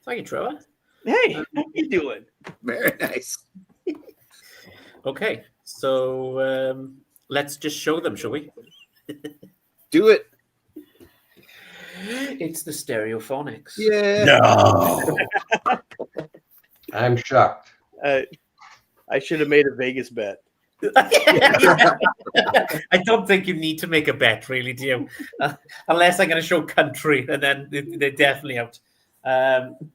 Thank you, Trevor. Hey, how you doing? Very nice. Okay, so let's just show them, shall we? Do it. It's the Stereophonics. Yeah. No. I'm shocked. I should have made a Vegas bet. I don't think you need to make a bet, really, do you? Unless I'm going to show country, and then they're definitely out.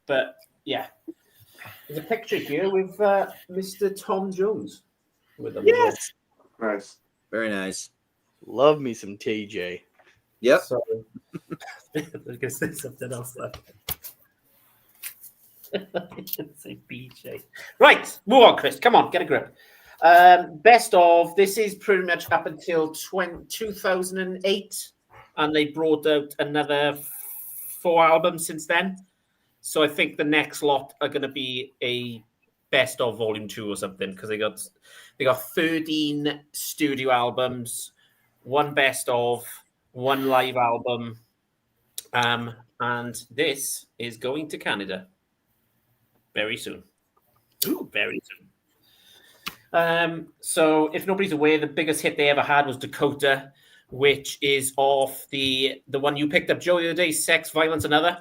But yeah, there's a picture here with Mr. Tom Jones with them. Yes. Nice. Very nice. Love me some TJ. Yep. So I guess there's something else left. Say BJ. Right, move on, Chris. Come on, get a grip. Best of, this is pretty much up until 2008, and they brought out another 4 albums since then. So I think the next lot are going to be a best of volume 2 or something, because they got 13 studio albums, 1 best of, 1 live album, and this is going to Canada very soon. Ooh, very soon. So if nobody's aware, the biggest hit they ever had was Dakota, which is off the one you picked up, Joe, the other day, Sex, Violence, and Other.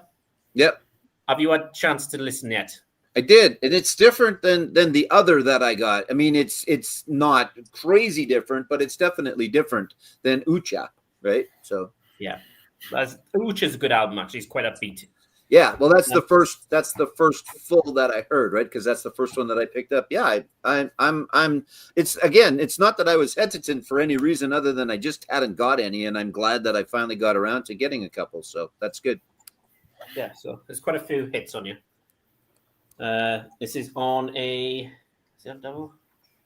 Yep. Have you had a chance to listen yet? I did, and it's different than the other that I got. I mean, it's not crazy different, but it's definitely different than Ucha, right? So yeah, Ucha is a good album. Actually, it's quite upbeat. Yeah, well, that's the first full that I heard, right? Because that's the first one that I picked up. Yeah, I'm. It's not that I was hesitant for any reason other than I just hadn't got any, and I'm glad that I finally got around to getting a couple. So that's good. Yeah, so there's quite a few hits on you. This is on is that double?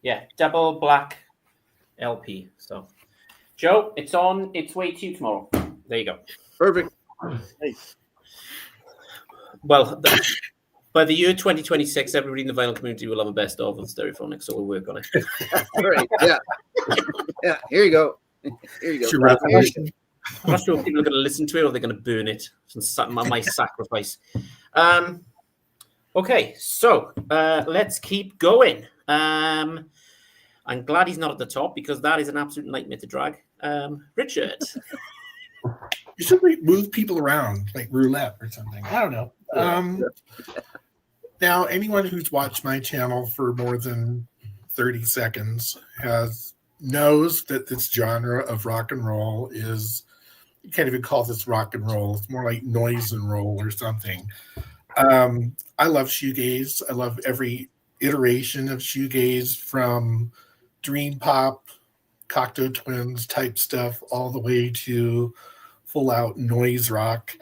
Yeah, double black LP. So, Joe, it's on its way to you tomorrow. There you go. Perfect. Nice. Well, by the year 2026, everybody in the vinyl community will have a best of Stereophonics, so we'll work on it. All right. Yeah. Yeah. Here you go. Here you go. It's your revelation. I'm not sure if people are going to listen to it or they're going to burn it. My sacrifice. Okay, so let's keep going. I'm glad he's not at the top because that is an absolute nightmare to drag. Richard. You should move people around like roulette or something. I don't know. Now, anyone who's watched my channel for more than 30 seconds knows that this genre of rock and roll is, you can't even call this rock and roll. It's more like noise and roll or something. I love shoegaze. I love every iteration of shoegaze, from dream pop, Cocteau Twins type stuff, all the way to full out noise rock.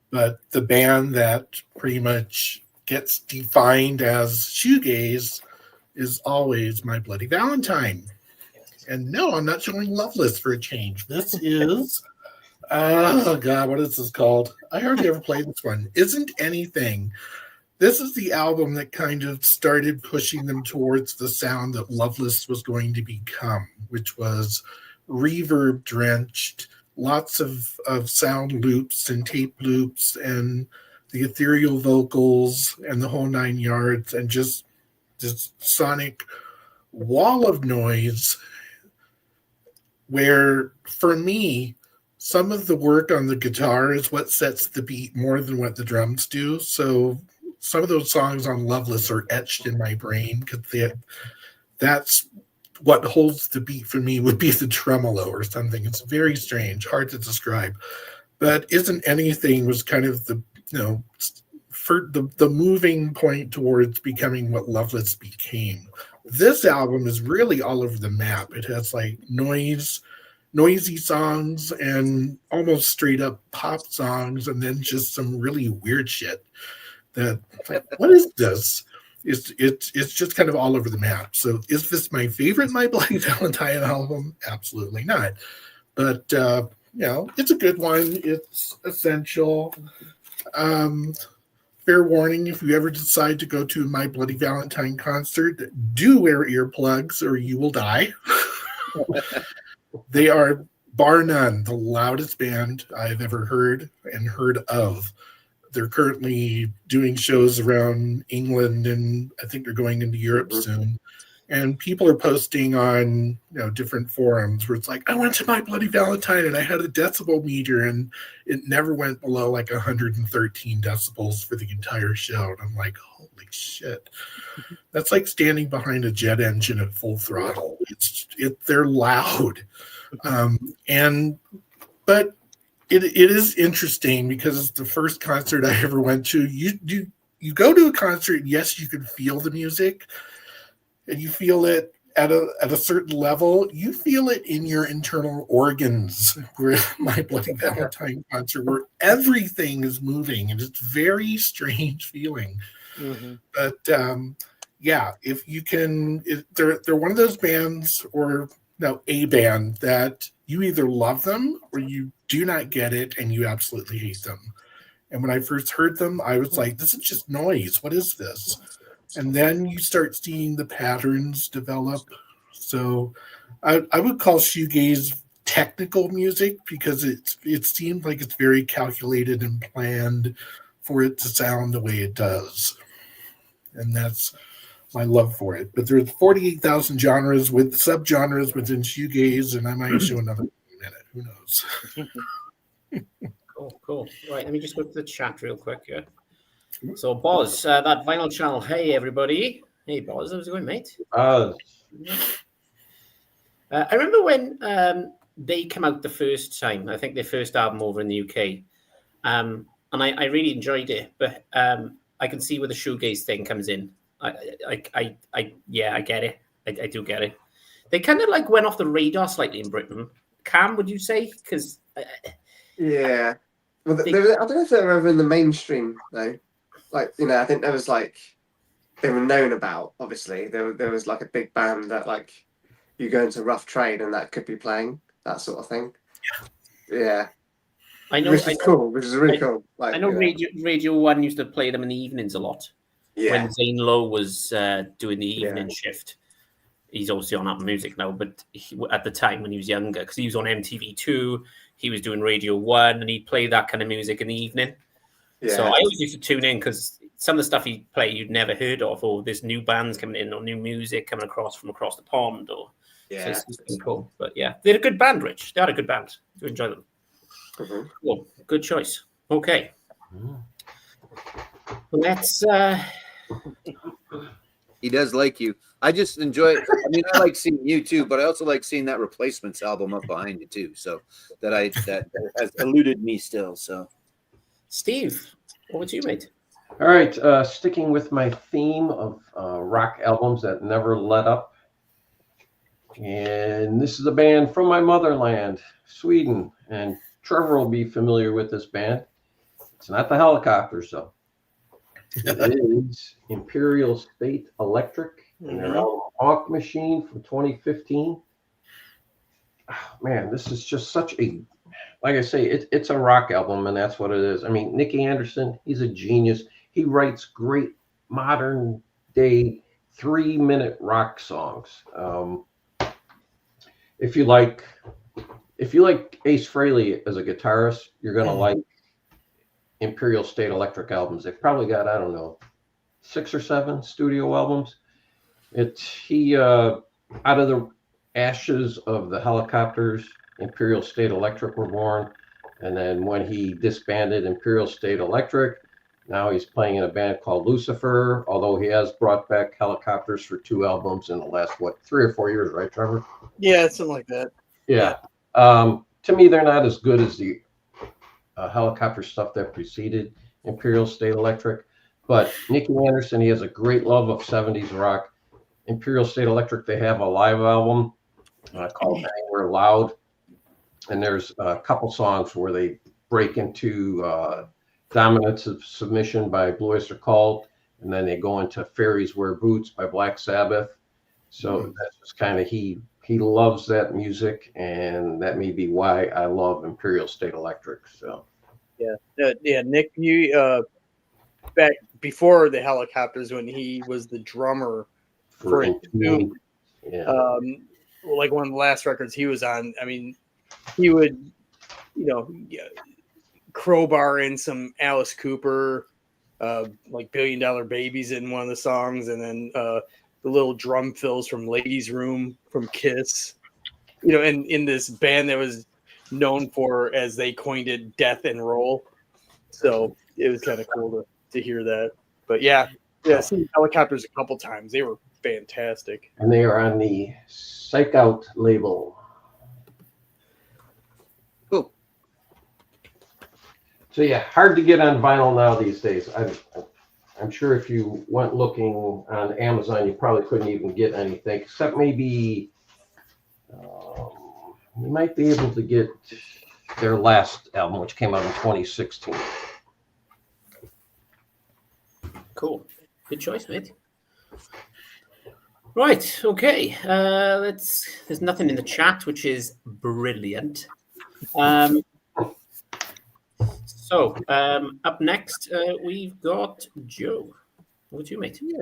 But the band that pretty much gets defined as shoegaze is always My Bloody Valentine. And no, I'm not showing Loveless for a change. This is, oh God, what is this called? I hardly ever played this one. Isn't Anything. This is the album that kind of started pushing them towards the sound that Loveless was going to become, which was reverb drenched, lots of sound loops and tape loops and the ethereal vocals and the whole 9 yards, and just this sonic wall of noise where, for me, some of the work on the guitar is what sets the beat more than what the drums do. So some of those songs on Loveless are etched in my brain because that's what holds the beat for me, would be the tremolo or something. It's very strange, hard to describe. But Isn't Anything was kind of the, for the moving point towards becoming what Loveless became. This album is really all over the map. It has like noisy songs and almost straight up pop songs, and then just some really weird shit that, like, what is this? It's just kind of all over the map. So is this my favorite My Bloody Valentine album? Absolutely not. But it's a good one. It's essential. Fair warning, if you ever decide to go to a My Bloody Valentine concert, do wear earplugs or you will die. They are, bar none, the loudest band I've ever heard and heard of. They're currently doing shows around England, and I think they're going into Europe soon. And people are posting on different forums where it's like, I went to My Bloody Valentine and I had a decibel meter and it never went below like 113 decibels for the entire show. And I'm like, holy shit. That's like standing behind a jet engine at full throttle. They're loud. But it is interesting because it's the first concert I ever went to. You go to a concert, and yes, you can feel the music, and you feel it at a certain level. You feel it in your internal organs. Where My Bloody Valentine concert, where everything is moving, and it's very strange feeling. Mm-hmm. But if you can, they're one of those bands, or a band that you either love them or you do not get it and you absolutely hate them. And when I first heard them, I was like, this is just noise. What is this? And then you start seeing the patterns develop. So I would call shoegaze technical music because it seemed like it's very calculated and planned for it to sound the way it does. And that's my love for it. But there's 48,000 genres with subgenres within shoegaze, and I might show another minute. Who knows? Cool. Right, let me just go to the chat real quick here. So, Boz, that Vinyl Channel. Hey, everybody. Hey, Boz, how's it going, mate? I remember when they came out the first time. I think their first album over in the UK. And I really enjoyed it, but I can see where the shoegaze thing comes in. I get it. I do get it. They kind of like went off the radar slightly in Britain. Cam, would you say? Because yeah, well, I don't know if they were ever in the mainstream though. Like I think there was like they were known about. Obviously, there was like a big band that like you go into Rough Trade and that could be playing that sort of thing. Yeah. I know, which is cool. Which is really cool. Like, I know Radio 1 used to play them in the evenings a lot. Yeah. When Zane Lowe was doing the evening shift. He's obviously on Apple Music now, but at the time when he was younger, because he was on MTV2, he was doing Radio 1, and he'd play that kind of music in the evening. Yeah. So I always used to tune in because some of the stuff he'd play you'd never heard of, or there's new bands coming in, or new music coming across from across the pond, or so it's been cool. But yeah, they're a good band, Rich. They had a good band. You enjoy them. Mm-hmm. Cool. Good choice. Okay. Let's. He does like you. I just enjoy it. I mean, I like seeing you too, but I also like seeing that Replacements album up behind you too. So that has eluded me still. So, Steve, what would you, mate? All right, sticking with my theme of rock albums that never let up. And this is a band from my motherland, Sweden. And Trevor will be familiar with this band. It's not the Helicopters, though. It is Imperial State Electric and their album Hawk Machine from 2015. Oh, man, this is just such a, like I say, it's a rock album, and that's what it is. I mean, Nicky Anderson, he's a genius. He writes great modern day 3-minute rock songs. If you like Ace Frehley as a guitarist, you're gonna like Imperial State Electric albums. They've probably got, I don't know, 6 or 7 studio albums. He out of the ashes of the Helicopters, Imperial State Electric were born, and then when he disbanded Imperial State Electric, now he's playing in a band called Lucifer, although he has brought back Helicopters for 2 albums in the last, 3 or 4 years, right, Trevor? Yeah, something like that. Yeah. To me, they're not as good as the Helicopter stuff that preceded Imperial State Electric, but Nicky Anderson, he has a great love of 70s rock. Imperial State Electric, they have a live album called Anywhere Loud, and there's a couple songs where they break into Dominance of Submission by Blue Oyster Cult, and then they go into Fairies Wear Boots by Black Sabbath. So that's just kind of, he loves that music, and that may be why I love Imperial State Electric. So Nick, you back before the Helicopters, when he was the drummer for Entombed, yeah. like one of the last records he was on, I mean, he would, crowbar in some Alice Cooper, like $1 Billion Babies in one of the songs, and then the little drum fills from Ladies Room from Kiss, and in this band that was known for, as they coined it, death and roll. So it was kind of cool to hear that. But yeah, seen Helicopters a couple times. They were fantastic. And they are on the Psych Out label. Cool. So yeah, hard to get on vinyl now these days. I'm sure if you went looking on Amazon, you probably couldn't even get anything, except maybe you might be able to get their last album, which came out in 2016. Cool. Good choice, mate. Right. Okay. There's nothing in the chat, which is brilliant. So up next, we've got Joe. What's you, mate? Yeah.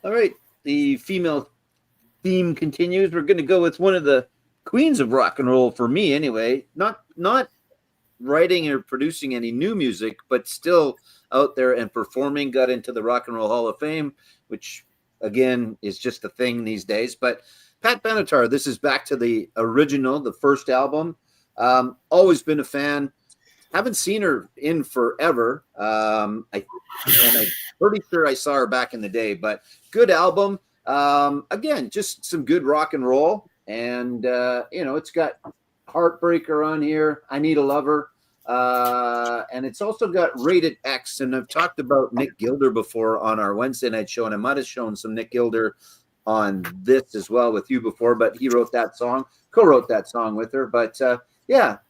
All right. The female theme continues. We're going to go with one of the queens of rock and roll, for me anyway. Not writing or producing any new music, but still out there and performing. Got into the Rock and Roll Hall of Fame, which again is just a thing these days. But Pat Benatar, this is back to the original, the first album. Always been a fan. Haven't seen her in forever. I'm pretty sure I saw her back in the day, but good album. Again, just some good rock and roll. And, it's got Heartbreaker on here. I Need a Lover. And it's also got Rated X. And I've talked about Nick Gilder before on our Wednesday night show. And I might have shown some Nick Gilder on this as well with you before, but he wrote that song, co-wrote that song with her. But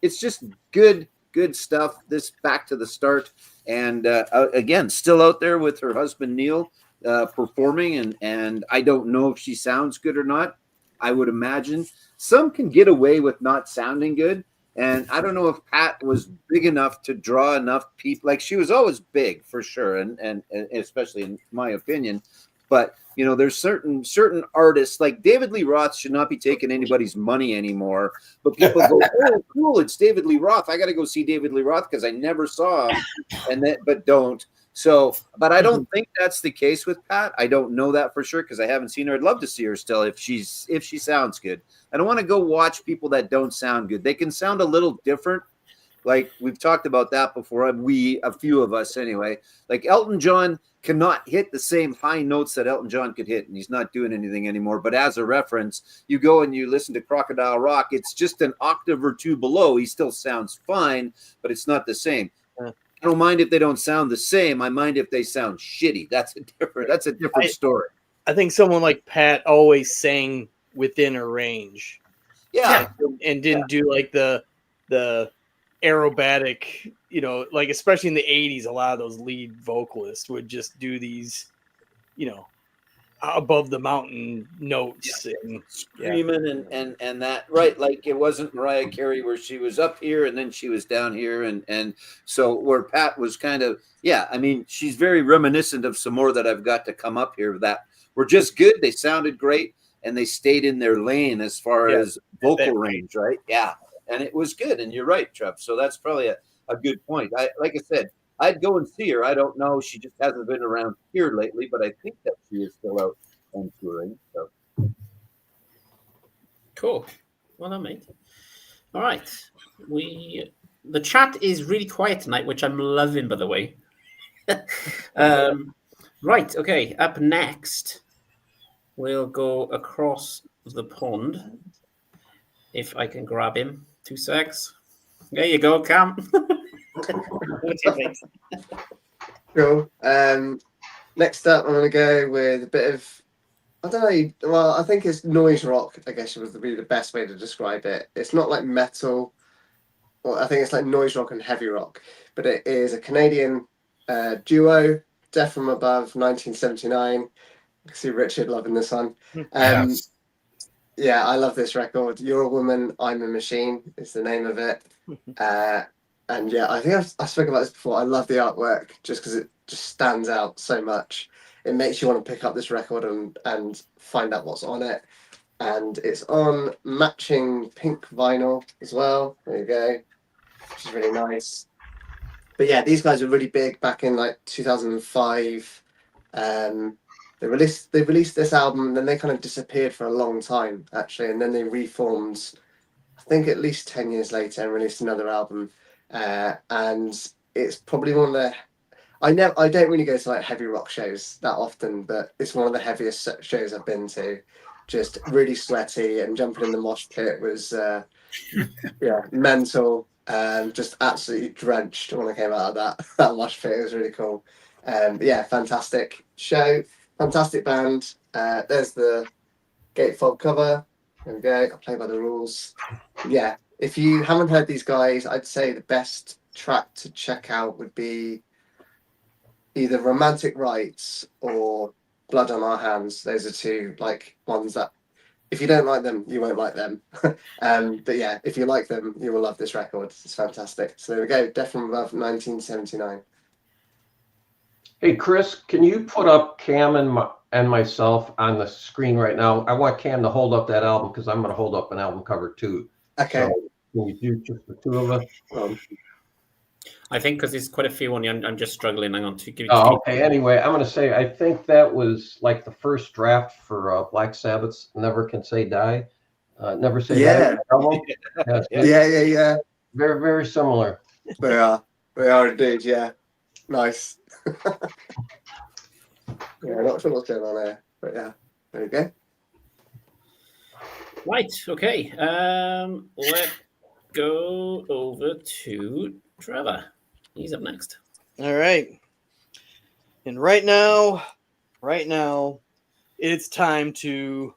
it's just good stuff. This back to the start. And again, still out there with her husband, Neil, performing. And I don't know if she sounds good or not. I would imagine some can get away with not sounding good. And I don't know if Pat was big enough to draw enough people. Like, she was always big for sure. And especially in my opinion, but there's certain artists, like David Lee Roth should not be taking anybody's money anymore. But people go, oh, cool, it's David Lee Roth. I got to go see David Lee Roth because I never saw him, but don't. So, but I don't think that's the case with Pat. I don't know that for sure because I haven't seen her. I'd love to see her still if she sounds good. I don't want to go watch people that don't sound good. They can sound a little different. Like we've talked about that before. A few of us anyway. Like Elton John cannot hit the same high notes that Elton John could hit, and he's not doing anything anymore. But as a reference, you go and you listen to Crocodile Rock, it's just an octave or two below. He still sounds fine, but it's not the same. I don't mind if they don't sound the same. I mind if they sound shitty. That's a different story. I think someone like Pat always sang within a range. Yeah. And didn't do like the aerobatic, like especially in the 80s, a lot of those lead vocalists would just do these, above the mountain notes and Screaming and that, right, like it wasn't Mariah Carey where she was up here and then she was down here, and so where Pat was kind of, I mean, she's very reminiscent of some more that I've got to come up here that were just good. They sounded great and they stayed in their lane as far as vocal range, right? Yeah, and it was good. And you're right, Trev. So that's probably a good point. Like I said, I'd go and see her. I don't know. She just hasn't been around here lately, but I think that she is still out and touring. So Cool. Well done, mate. All right. The chat is really quiet tonight, which I'm loving, by the way. Right. Okay. Up next, we'll go across the pond. If I can grab him. 2 secs. There you go, Cam. What do you think? Cool. Next up, I'm going to go with a bit of, I don't know, well, I think it's noise rock, I guess would be the best way to describe it. It's not like metal, well, I think it's like noise rock and heavy rock, but it is a Canadian duo, Death from Above, 1979. I can see Richard loving this one. Yes. Yeah, I love this record. You're a Woman, I'm a Machine is the name of it. And yeah, I think I've spoken about this before. I love the artwork just because it just stands out so much. It makes you want to pick up this record and find out what's on it. And it's on matching pink vinyl as well. There you go, which is really nice. But yeah, these guys were really big back in like 2005. They released this album and then they kind of disappeared for a long time actually, and then they reformed, I think at least 10 years later, and released another album. And it's probably one of the, I don't really go to like heavy rock shows that often, but it's one of the heaviest shows I've been to. Just really sweaty, and jumping in the mosh pit was mental. Just absolutely drenched when I came out of that mosh pit. It was really cool. Fantastic show, fantastic band. There's the gatefold cover. There we go. I play by the rules. Yeah, if you haven't heard these guys, I'd say the best track to check out would be either Romantic Rights or Blood on Our Hands. Those are two like ones that if you don't like them, you won't like them. But yeah, if you like them, you will love this record. It's fantastic. So there we go. Death from Above, 1979. Hey, Chris, can you put up Cam and myself on the screen right now? I want Cam to hold up that album because I'm going to hold up an album cover too. Okay. So can you do just the two of us? I think because there's quite a few on you, I'm just struggling. Hang on to give you. Oh, okay. Anyway, I'm going to say I think that was like the first draft for Black Sabbath's "Never Can Say Die." Never Say Die. Album. Yeah. Very, very similar. We are indeed. Yeah, nice. Not sure what's going on there, but yeah, there we go. Right. Okay. Let's go over to Trevor. He's up next. All right. And right now, it's time to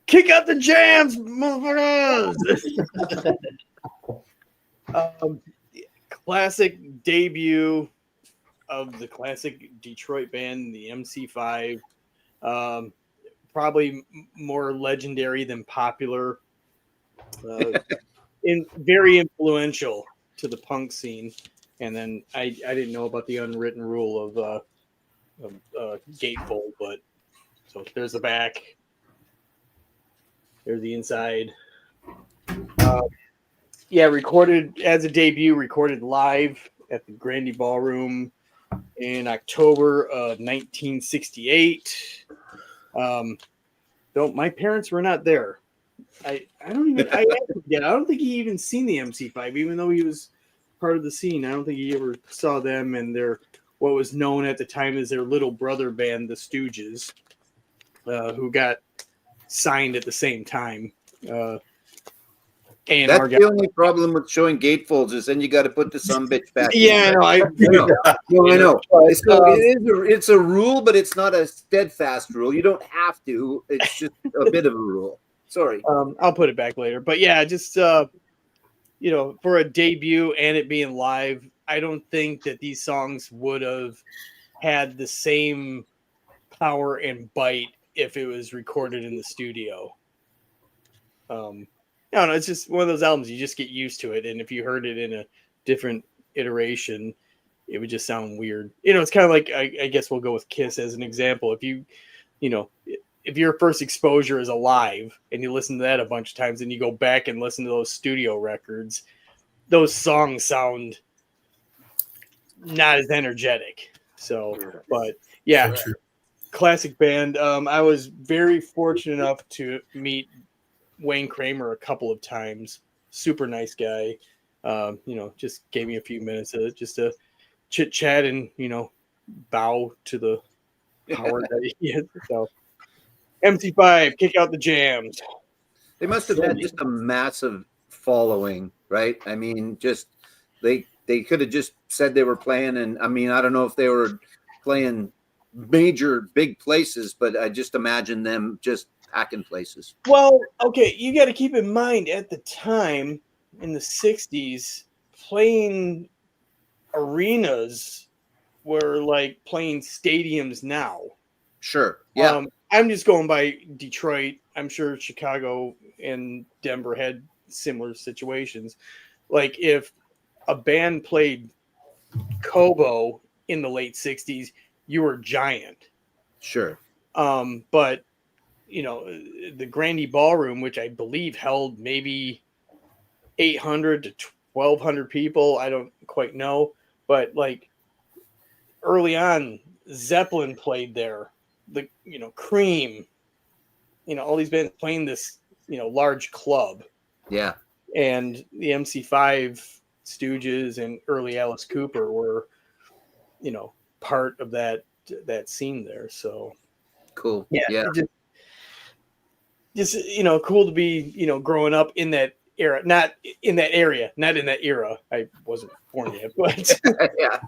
kick out the jams, motherfuckers. Classic debut of the classic Detroit band, the MC5. Probably more legendary than popular. Very influential to the punk scene. And then I didn't know about the unwritten rule of gatefold, but so there's the back. There's the inside. Recorded as a debut, recorded live at the Grandy Ballroom in October of 1968. Though my parents were not there. I don't think he even seen the MC5, even though he was part of the scene. I don't think he ever saw them and their what was known at the time as their little brother band, the Stooges, who got signed at the same time. A&R That's guy. the only problem with showing gatefolds is then you got to put the some bitch back. in. Yeah, I know. I know. So um, it's a rule, but it's not a steadfast rule. You don't have to. It's just a bit of a rule. Sorry. I'll put it back later. But yeah, just you know, for a debut and it being live, I don't think that these songs would have had the same power and bite if it was recorded in the studio. I don't know, it's just one of those albums you just get used to it, and if you heard it in a different iteration, it would just sound weird. You know, it's kind of like I guess we'll go with Kiss as an example. If you know, if your first exposure is alive and you listen to that a bunch of times and you go back and listen to those studio records, those songs sound not as energetic. So, but yeah, So true. classic band. I was very fortunate enough to meet Wayne Kramer a couple of times. Super nice guy. You know, just gave me a few minutes just to chit chat and, you know, bow to the power that he is. So MC5, kick out the jams. They must have had just a massive following, right? I mean, just they could have just said they were playing, and I mean, I don't know if they were playing major big places, but I just imagine them just packing places. Well, okay, you got to keep in mind at the time in the 60s, playing arenas were like playing stadiums now. Sure. Yeah. I'm just going by Detroit. I'm sure Chicago and Denver had similar situations. Like if a band played Kobo in the late 60s, you were giant. Sure. But you know, the Grandy Ballroom, which I believe held maybe 800 to 1,200 people, I don't quite know, but like early on, Zeppelin played there. Cream, you know, all these bands playing this, you know, large club. Yeah. And the MC5 Stooges and early Alice Cooper were, you know, part of that scene there. So Cool. yeah. Yeah. Just you know, cool to be, you know, growing up in that era, not in that area, not in that era. I wasn't born yet, but Yeah.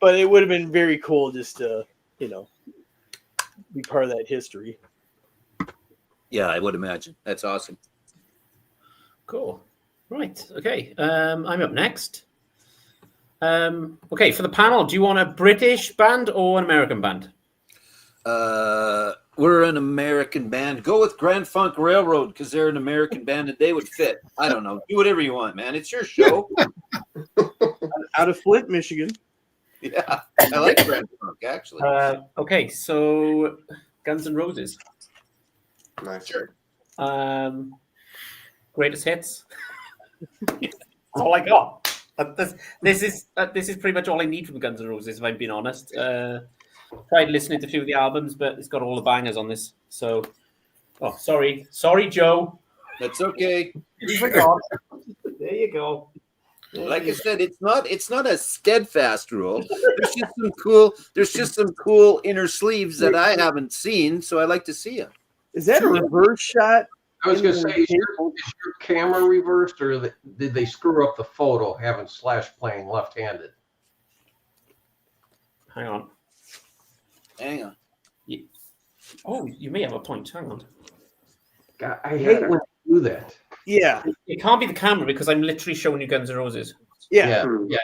but it would have been very cool just to, you know, be part of that history. Yeah, I would imagine. That's awesome. Cool. Right. Okay. I'm up next. Okay, for the panel, do you want a British band or an American band? We're an American band. Go with Grand Funk Railroad because they're an American band and they would fit. I don't know. Do whatever you want, man. It's your show. Out of Flint, Michigan. Yeah, I like Grand Funk actually. Okay, so Guns N' Roses. Nice. Sure. Greatest hits. That's all I got. This is pretty much all I need from Guns N' Roses, if I'm being honest. Tried listening to a few of the albums, but it's got all the bangers on this. So, sorry, Joe. That's okay. You forgot. There you go. Like I said, it's not a steadfast rule. There's just some cool inner sleeves that I haven't seen, so I like to see them. Is that a reverse shot? I was going to say, is your camera reversed, or did they screw up the photo having Slash playing left-handed? Hang on. Oh, you may have a point. Hang on. God, I hate when they do that. Yeah. It can't be the camera because I'm literally showing you Guns N' Roses. Yeah. Yeah.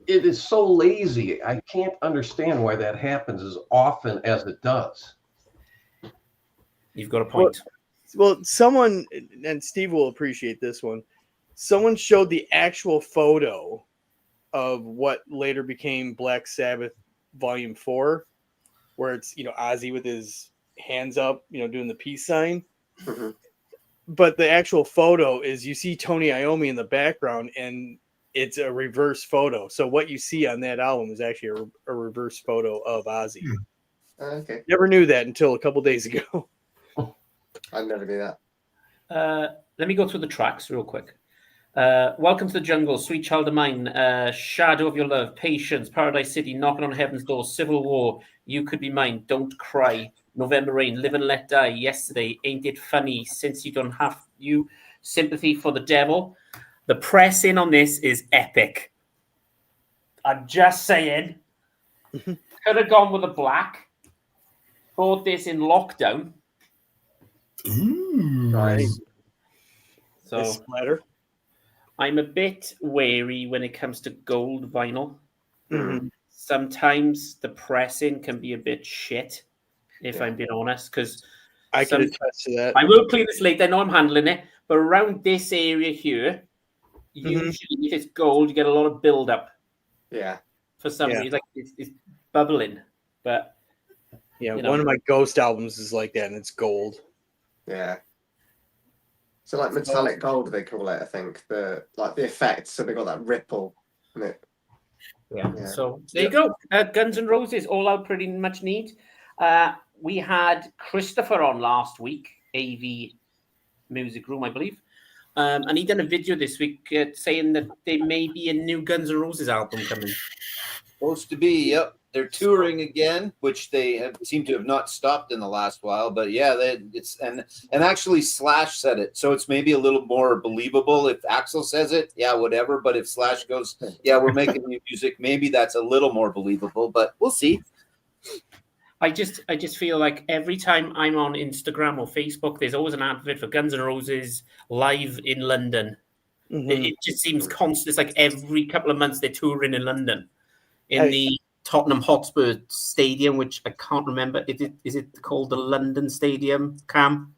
It is so lazy. I can't understand why that happens as often as it does. You've got a point. Well, someone, and Steve will appreciate this one, someone showed the actual photo of what later became Black Sabbath Volume 4, where it's, you know, Ozzy with his hands up, you know, doing the peace sign. Mhm. But the actual photo is you see Tony Iommi in the background, and it's a reverse photo. So what you see on that album is actually a reverse photo of Ozzy. Okay. Never knew that until a couple days ago. I never knew that. Let me go through the tracks real quick. Welcome to the Jungle, Sweet Child of Mine, Shadow of Your Love, Patience, Paradise City, Knocking on Heaven's Door, Civil War, You Could Be Mine, Don't Cry, November Rain, Live and Let Die, Yesterday, Ain't It Funny, Since You Don't Have You, Sympathy for the Devil. The pressing on this is epic. I'm just saying. Could have gone with a black. Bought this in lockdown. Ooh. Nice. So Splatter. I'm a bit wary when it comes to gold vinyl. Mhm. Sometimes the pressing can be a bit shit, if I'm being honest, because I can attest to that. I will clean this later. I know I'm handling it, but around this area here, Mhm. usually if it's gold, you get a lot of build up Yeah. for some Yeah. reason. Like it's bubbling, but Yeah, you know. one of my Ghost albums is like that, and it's gold. Yeah. So like metallic gold, they call it. I think the effect. So they got that ripple in it. Yeah. Yeah. So there you go. Guns N' Roses, all out pretty much neat. We had Christopher on last week, AV Music Room, I believe. And he done a video this week saying that there may be a new Guns N' Roses album coming. Supposed to be, yep. They're touring again, which they seem to have not stopped in the last while. But yeah, it's and actually Slash said it, so it's maybe a little more believable if Axl says it. Yeah, whatever. But if Slash goes, yeah, we're making new music, maybe that's a little more believable. But we'll see. I just feel like every time I'm on Instagram or Facebook, there's always an advert for Guns N' Roses live in London. Mhm. It just seems constant. It's like every couple of months they're touring in London, in the Tottenham Hotspur Stadium, which I can't remember. Is it called the London Stadium, Cam?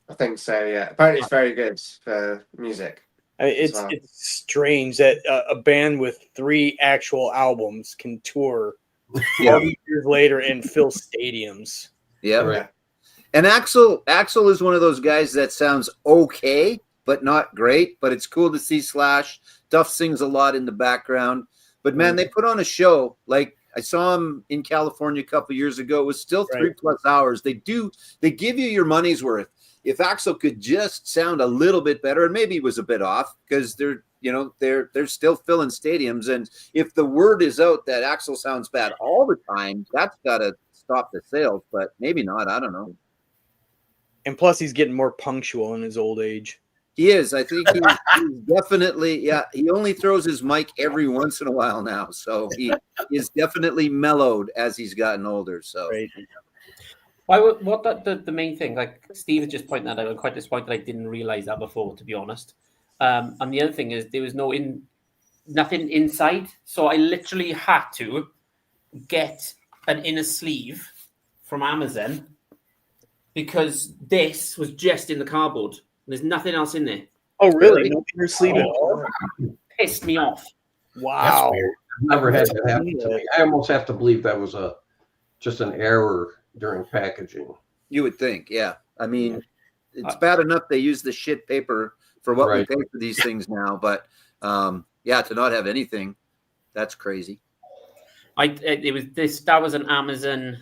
I think so. Yeah. Apparently, it's very good for music. It's Wow. it's strange that a band with 3 actual albums can tour Yeah. all these years later and fill stadiums. Yeah. Right. And Axl is one of those guys that sounds okay, but not great. But it's cool to see Slash. Duff sings a lot in the background. But man, they put on a show. Like I saw him in California a couple years ago. It was still 3+ hours. They give you your money's worth. If Axl could just sound a little bit better, and maybe he was a bit off because they're still filling stadiums. And if the word is out that Axl sounds bad all the time, that's got to stop the sales. But maybe not. I don't know. And plus, he's getting more punctual in his old age. He is. I think he's definitely, yeah, he only throws his mic every once in a while now. So he is definitely mellowed as he's gotten older. So Right. The main thing, like Steve had just pointed that out, I'm quite disappointed I didn't realize that before, to be honest. And the other thing is there was nothing inside. So I literally had to get an inner sleeve from Amazon because this was just in the cardboard. There's nothing else in there. Oh, really? No inner sleeve at all? Pissed me off. Wow. weird. I've never had that happen to me. I almost have to believe that was just an error during packaging. you would think, yeah. I mean, it's bad enough they use the shit paper for what we Right. pay for these things now. But yeah, to not have anything, that's crazy. That was an Amazon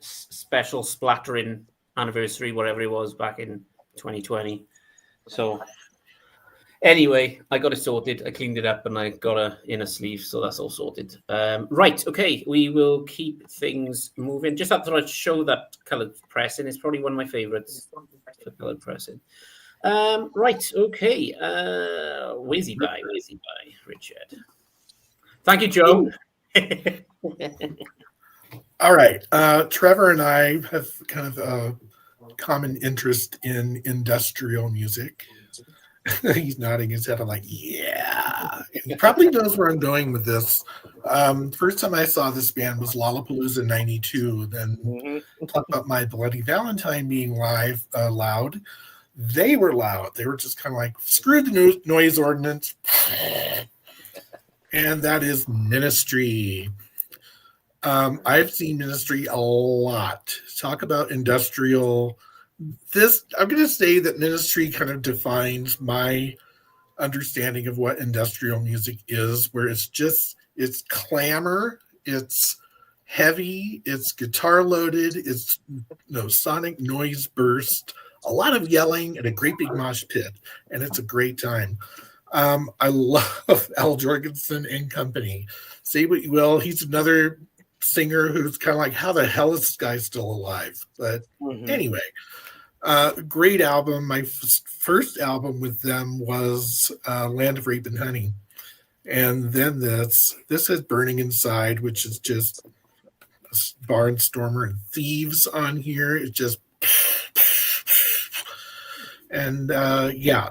special splattering anniversary, whatever it was, back in 2020. So anyway, I got it sorted. I cleaned it up and I got a inner sleeve, so that's all sorted. Right, okay, we will keep things moving. Just thought I'd show that coloured pressing. It's probably one of my favourites for coloured pressing. Right, okay. Whizzy bye, Richard. Thank you, Joe. All right. Trevor and I have kind of a common interest in industrial music. He's nodding his head. I'm like, yeah. And he probably knows where I'm going with this. First time I saw this band was Lollapalooza '92. Then talk about My Bloody Valentine being loud. They were loud. They were just kind of like, screw the noise ordinance. And that is Ministry. I've seen Ministry a lot. Talk about industrial. I'm going to say that Ministry kind of defines my understanding of what industrial music is, where it's clamor, it's heavy, it's guitar loaded, it's sonic noise burst, a lot of yelling, and a great big mosh pit, and it's a great time. I love Al Jorgensen and company. Say what you will, he's another singer who's kind of like, how the hell is this guy still alive? But anyway, Great album. My first album with them was Land of Rape and Honey. And then this is Burning Inside, which is just Barnstormer and Thieves on here. It just and yeah,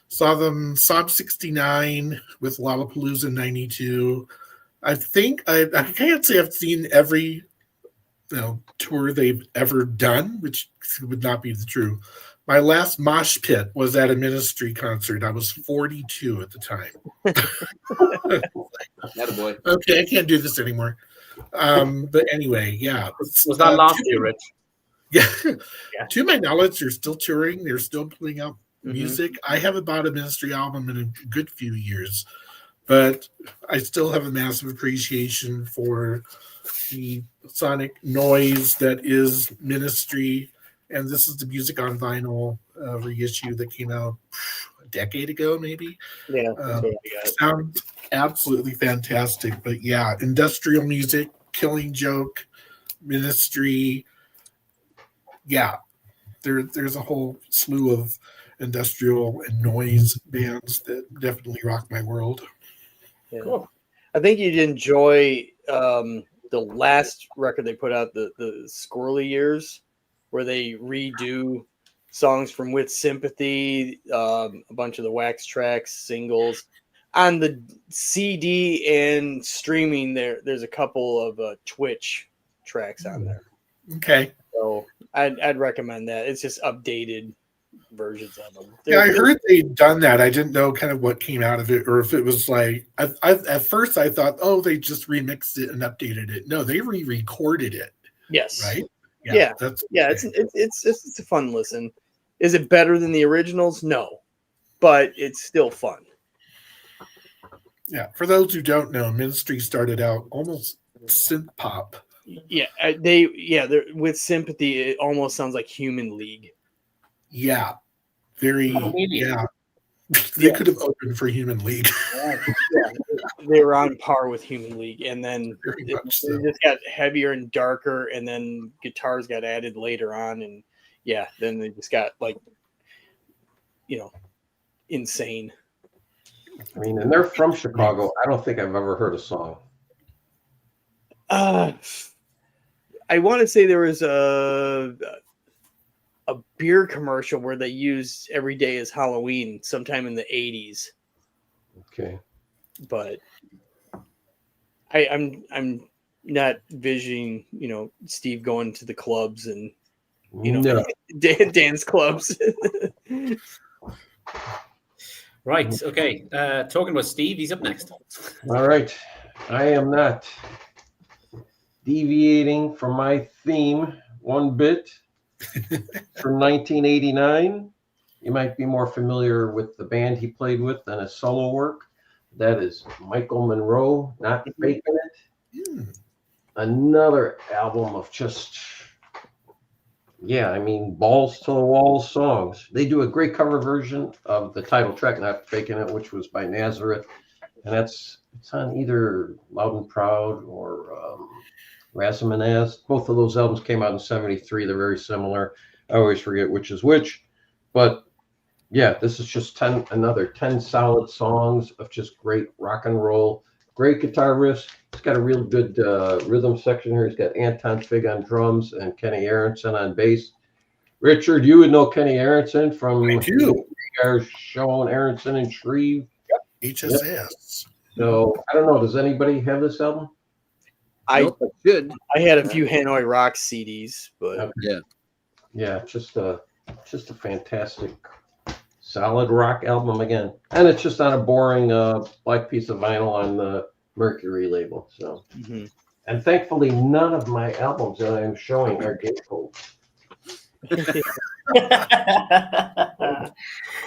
saw them Sob 69 with Lollapalooza in 92. I think I can't say I've seen every tour they've ever done, which would not be the true. My last mosh pit was at a Ministry concert. I was 42 at the time. Attaboy. Okay, I can't do this anymore. But anyway, yeah. Was that last year, Rich? Yeah. Yeah. To my knowledge, they're still touring. They're still putting out music. I haven't bought a Ministry album in a good few years, but I still have a massive appreciation for the sonic noise that is Ministry. And this is the Music on Vinyl reissue that came out a decade ago, maybe. Yeah. Sounds absolutely fantastic. But yeah, industrial music, Killing Joke, Ministry. Yeah, there's a whole slew of industrial and noise bands that definitely rock my world. Yeah. Cool. I think you'd enjoy the last record they put out, the Squirrely Years, where they redo songs from With Sympathy, a bunch of the Wax Tracks singles. On the CD and streaming, there's a couple of Twitch tracks on there. Okay. So I'd recommend that. It's just updated versions of them. Yeah, I heard they'd done that. I didn't know kind of what came out of it, or if it was like at first I thought, oh, they just remixed it and updated it. No, they re-recorded it. Yes. Right. Yeah. That's It's a fun listen. Is it better than the originals? No, but it's still fun. yeah. For those who don't know, Ministry started out almost synth pop. Yeah, they're with Sympathy. It almost sounds like Human League. Yeah. Very. Oh, really? Yeah. They could have opened for Human League. They were on par with Human League, and then Very it much so. just got heavier and darker, and then guitars got added later on, and then they just got insane. I mean, and they're from Chicago. I don't think I've ever heard a song. I want to say there was a beer commercial where they used "Every Day is Halloween" sometime in the 80s, Okay. but I'm not visioning Steve going to the clubs and No. dance clubs. Right. Okay. Talking about Steve, he's up next. All right. I am not deviating from my theme one bit. From 1989, you might be more familiar with the band he played with than his solo work. That is Michael Monroe, Not Faking It. Another album of just, balls to the walls songs. They do a great cover version of the title track, Not Faking It, which was by Nazareth. And it's on either Loud and Proud or Razamanaz. Both of those albums came out in 73. They're very similar. I always forget which is which. But yeah, this is just another 10 solid songs of just great rock and roll, great guitar riffs. It's got a real good rhythm section here. He's got Anton Fig on drums and Kenny Aronson on bass. Richard, you would know Kenny Aronson from our show on Aronson and Shreve. HSS. Yep. So I don't know. Does anybody have this album? I should. I had a few Hanoi Rock CDs, but Yeah, just a fantastic, solid rock album again, and it's just on a boring black piece of vinyl on the Mercury label. So, and thankfully, none of my albums that I'm showing are gatefold.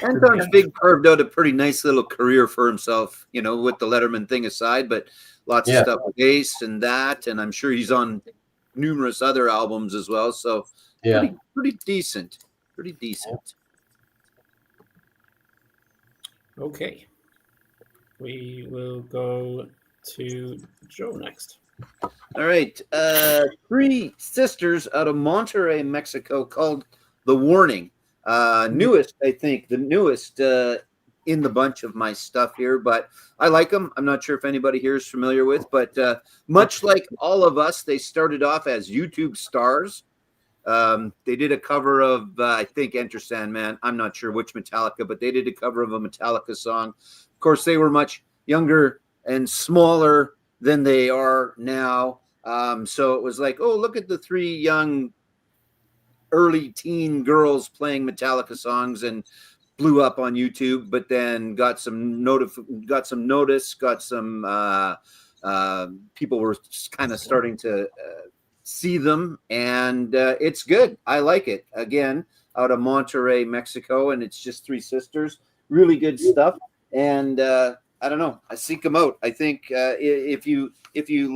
Anton Fig carved out a pretty nice little career for himself, with the Letterman thing aside, but lots of stuff with Ace and that, and I'm sure he's on numerous other albums as well. So pretty decent. Pretty decent. Okay. We will go to Joe next. All right. 3 sisters out of Monterrey, Mexico, called The Warning, newest, I think, the newest in the bunch of my stuff here, but I like them. I'm not sure if anybody here is familiar with, but much like all of us, they started off as YouTube stars. They did a cover of, I think, Enter Sandman. I'm not sure which Metallica, but they did a cover of a Metallica song. Of course, they were much younger and smaller than they are now. So it was like, oh, look at the three young, early teen girls playing Metallica songs, and blew up on YouTube, but then got some notice, got some people were kind of starting to see them, and it's good. I like it. Again, out of Monterrey, Mexico, and it's just three sisters. Really good stuff. And I don't know. I seek them out. I think if you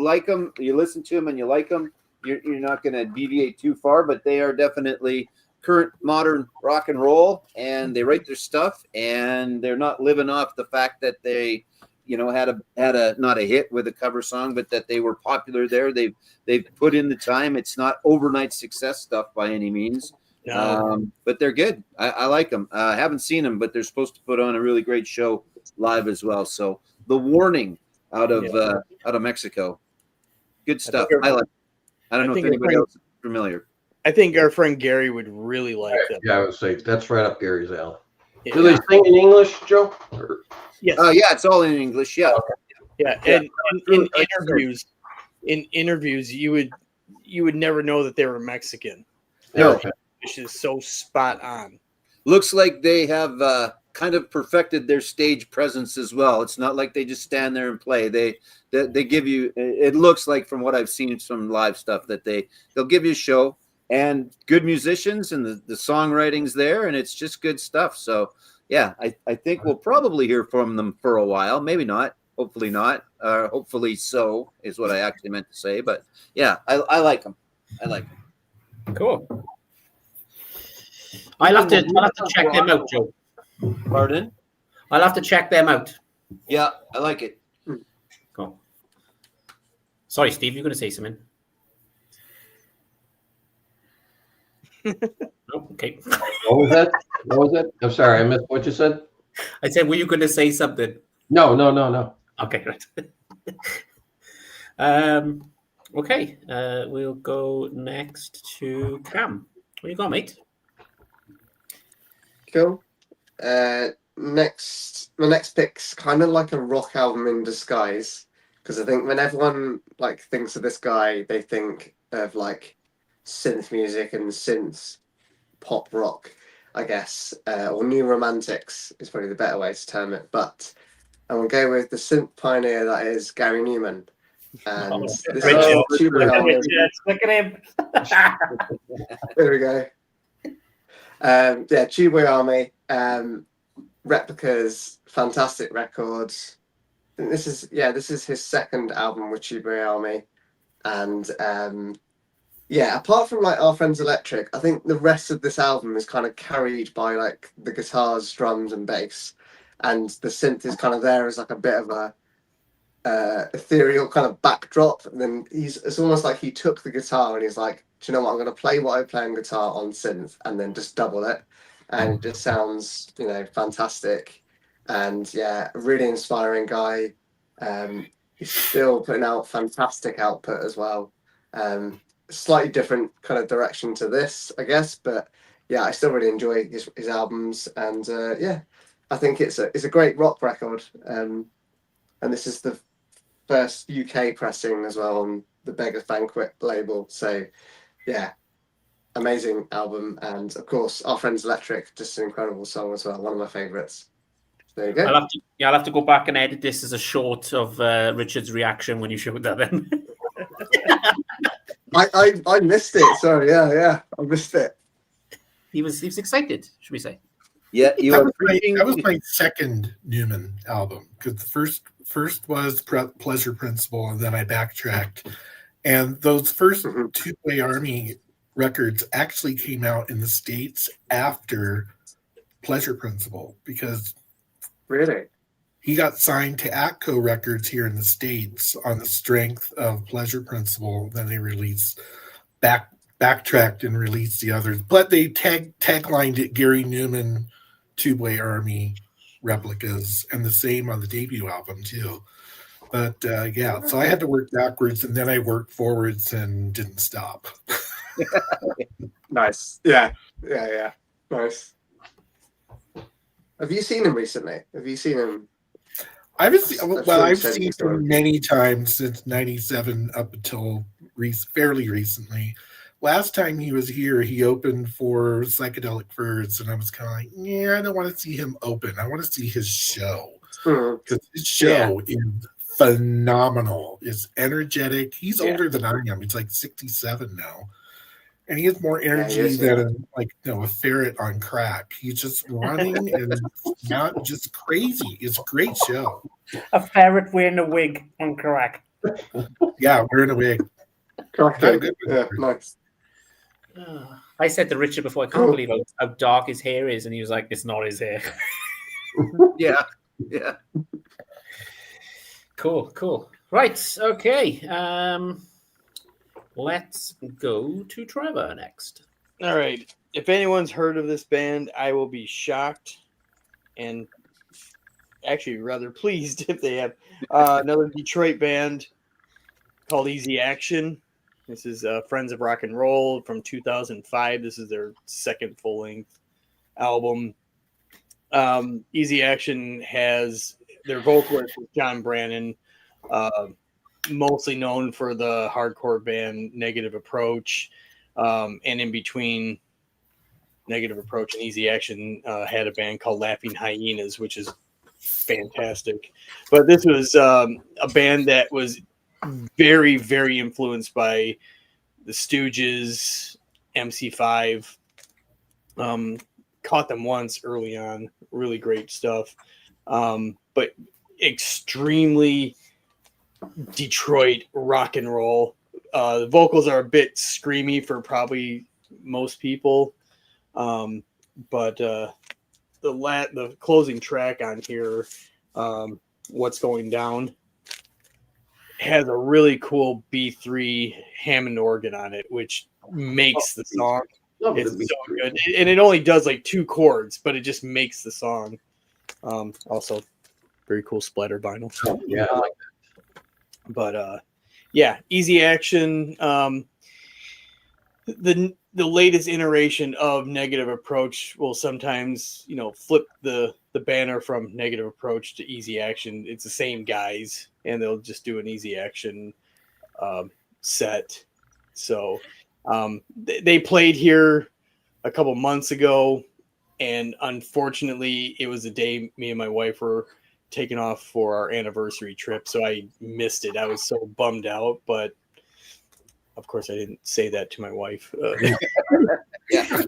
like them, you listen to them and you like them, you're not going to deviate too far. But they are definitely current modern rock and roll, and they write their stuff, and they're not living off the fact that they, had a not a hit with a cover song, but that they were popular there. They've put in the time. It's not overnight success stuff by any means. No. But they're good. I like them. I haven't seen them, but they're supposed to put on a really great show live as well. So The Warning out of Mexico. Good stuff. I like. I don't know if anybody else is familiar. I think our friend Gary would really like them. Yeah, I would say that's right up Gary's alley. Yeah. Do they sing in English, Joe? Or- Yes. Yeah, it's all in English. Yeah. Yeah, and in interviews, you would never know that they were Mexican. No. Their English is so spot on. Looks like they have kind of perfected their stage presence as well. It's not like they just stand there and play. They give you. It looks like, from what I've seen from live stuff, that they'll give you a show, and good musicians, and the songwriting's there, and it's just good stuff. So yeah, I think we'll probably hear from them for a while. Maybe not. Hopefully not. Hopefully so is what I actually meant to say. But yeah, I like them. I like them. Cool. I'll have to check them out, Joe. Pardon? I'll have to check them out. Yeah, I like it. Cool. Sorry, Steve, you're going to say something. Oh, okay. What was that? I'm sorry, I missed what you said. I said, were you going to say something? No. Okay, right. Okay, we'll go next to Cam. Where you going, mate? Cool. My next pick's kind of like a rock album in disguise, because I think when everyone thinks of this guy, they think of synth music and synth pop rock, I guess, or new romantics is probably the better way to term it. But I'm gonna go with the synth pioneer that is Gary Newman. And this is Tubular Army. Look at him. There we go. Tubular Army, Replicas, fantastic records. I think this is his second album with Tubular Army, and apart from Our Friends Electric, I think the rest of this album is kind of carried by the guitars, drums, and bass, and the synth is kind of there as a bit of a ethereal kind of backdrop. And then it's almost like he took the guitar and he's like, do you know what? I'm going to play what I play on guitar on synth, and then just double it, and it just sounds fantastic. And yeah, a really inspiring guy. He's still putting out fantastic output as well. Slightly different kind of direction to this, I guess, but yeah, I still really enjoy his albums, and I think it's a great rock record. And this is the first UK pressing as well on the Beggars Banquet label. So yeah, amazing album, and of course, Our Friends Electric, just an incredible song as well, one of my favourites. There you go. I'll have to go back and edit this as a short of Richard's reaction when you showed that. Then I missed it. Sorry, yeah, I missed it. he was excited, should we say? Yeah, that was my second Newman album, because the first was Pleasure Principle, and then I backtracked. And those first Two-Way Army records actually came out in the States after Pleasure Principle, because Really? he got signed to Atco Records here in the States on the strength of Pleasure Principle. Then they released Back backtracked and released the others. But they taglined it Gary Newman Tubeway Army replicas, and the same on the debut album too. But yeah, so I had to work backwards, and then I worked forwards and didn't stop. Nice. Yeah. Nice. Have you seen him recently? Have you seen him? I've said seen before. him many times since '97 up until fairly recently. Last time he was here, he opened for Psychedelic Furs, and I was kind of like, yeah, I don't want to see him open. I want to see his show. Hmm. Because his show is phenomenal. It's energetic. He's older than I am. He's like 67 now. And he has more energy than a ferret on crack. He's just running and not just crazy. It's a great show. A ferret wearing a wig on crack. Yeah, wearing a wig. Cracking. Yeah, nice. I said to Richard before, I can't believe how dark his hair is, and he was like, "It's not his hair." Yeah. Cool. Right. Okay. Let's go to Trevor next. All right. If anyone's heard of this band, I will be shocked and actually rather pleased if they have. Another Detroit band called Easy Action. This is Friends of Rock and Roll from 2005. This is their second full-length album. Easy Action has their vocalist John Brannon, mostly known for the hardcore band Negative Approach, and in between Negative Approach and Easy Action had a band called Laughing Hyenas, which is fantastic. But this was a band that was very, very influenced by the Stooges, MC5. Caught them once early on, really great stuff. But extremely Detroit rock and roll. The vocals are a bit screamy for probably most people. But the closing track on here, What's Going Down, has a really cool B3 Hammond organ on it, which makes the song. It's so good. And it only does like 2 chords, but it just makes the song. Also, very cool splatter vinyl. Yeah, I like that. But yeah, Easy Action. The latest iteration of Negative Approach will sometimes, flip the banner from Negative Approach to Easy Action. It's the same guys, and they'll just do an Easy Action set. So they played here a couple months ago, and unfortunately, it was the day me and my wife were taking off for our anniversary trip, so I missed it. I was so bummed out, but of course I didn't say that to my wife. Yeah.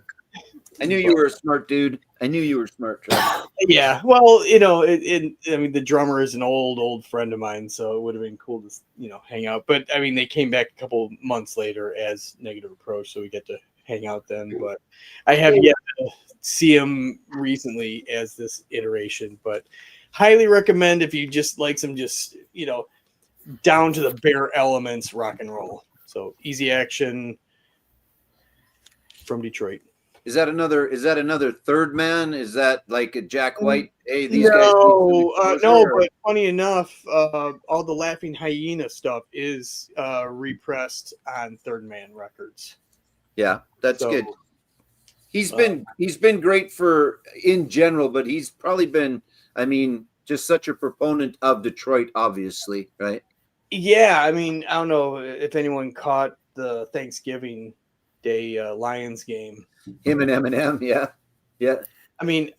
I knew you were a smart dude. I knew you were smart, Trevor. Yeah, well, I mean, the drummer is an old friend of mine, so it would have been cool to, hang out. But I mean, they came back a couple months later as Negative Approach, so we get to hang out then. But I have yet to see them recently as this iteration. But highly recommend if you just like some down to the bare elements rock and roll. So Easy Action from Detroit. Is that another third man? Is that like a Jack White? Hey, these no, guys. but funny enough, all the Laughing Hyena stuff is repressed on Third Man Records. Yeah, that's good. He's been great in general, but he's probably been, just such a proponent of Detroit, obviously, right? Yeah, I mean, I don't know if anyone caught the Thanksgiving Day Lions game. Him and Eminem, yeah. I mean,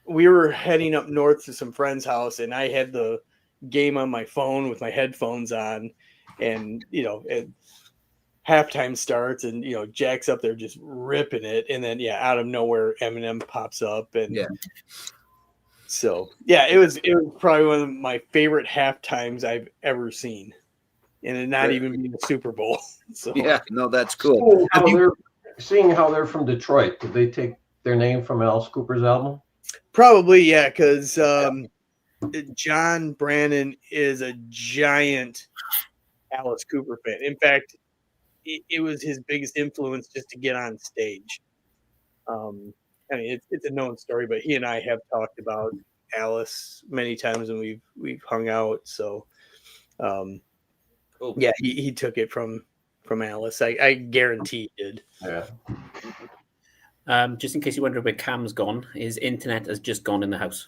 we were heading up north to some friend's house, and I had the game on my phone with my headphones on, and halftime starts, and Jack's up there just ripping it, and then out of nowhere Eminem pops up, and so it was probably one of my favorite halftimes I've ever seen, and it not even being the Super Bowl. So yeah, no, that's cool. Seeing how they're from Detroit, did they take their name from Alice Cooper's album? probably because John Brannon is a giant Alice Cooper fan. In fact, it was his biggest influence just to get on stage. I mean, it's a known story, but he and I have talked about Alice many times, and we've hung out. So, Cool. yeah, he took it from Alice. I guarantee he did. Yeah. Just in case you wonder where Cam's gone, his internet has just gone in the house.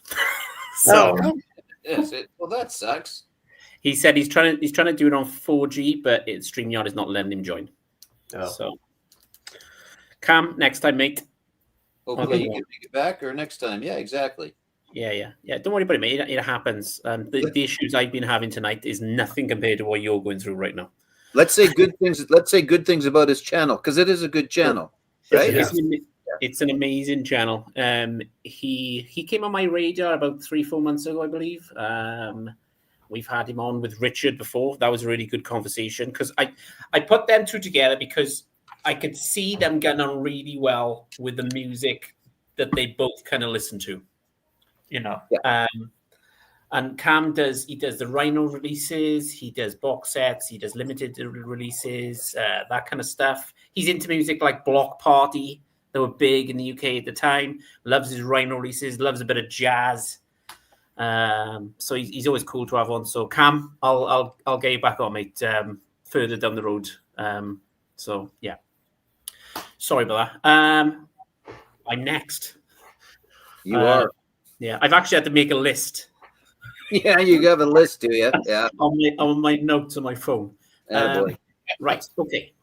So Yes, well, that sucks. he said he's trying to do it on 4G, but StreamYard is not letting him join. Oh. So, Cam, next time, mate. Hopefully you can make it back or next time. Yeah, exactly. Yeah. Don't worry about it, mate. It happens. The issues I've been having tonight is nothing compared to what you're going through right now. Let's say good things. Let's say good things about his channel because it is a good channel, right? It's an amazing channel. He came on my radar about 3-4 months ago, I believe. We've had him on with Richard before. That was a really good conversation because I put them two together because I could see them getting on really well with the music that they both kind of listen to, you know. Yeah. And Cam does the Rhino releases, he does box sets, he does limited releases, that kind of stuff. He's into music like Block Party. They were big in the UK at the time. Loves his Rhino releases, loves a bit of jazz. So he's always cool to have on. So Cam, I'll get you back on, mate, further down the road. So yeah. Sorry about that. I'm next. You are. Yeah, I've actually had to make a list. Yeah, you have a list, do you? Yeah. on my notes on my phone. Boy. Right. Okay.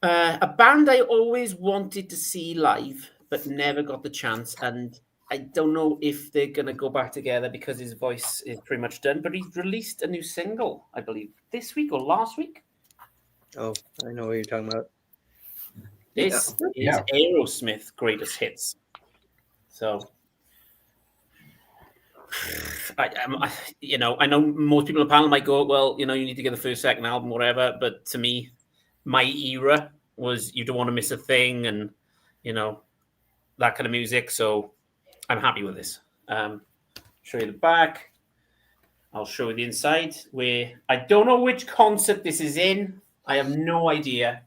A band I always wanted to see live, but never got the chance, and I don't know if they're gonna go back together because his voice is pretty much done. But he released a new single, I believe, this week or last week. Oh, I know what you're talking about. This is Aerosmith Greatest Hits. So, I know most people on the panel might go, well, you need to get the first, second album, whatever. But to me, my era was you don't want to miss a thing, and that kind of music. So I'm happy with this. Show you the back. I'll show you the inside. Where I don't know which concert this is in. I have no idea.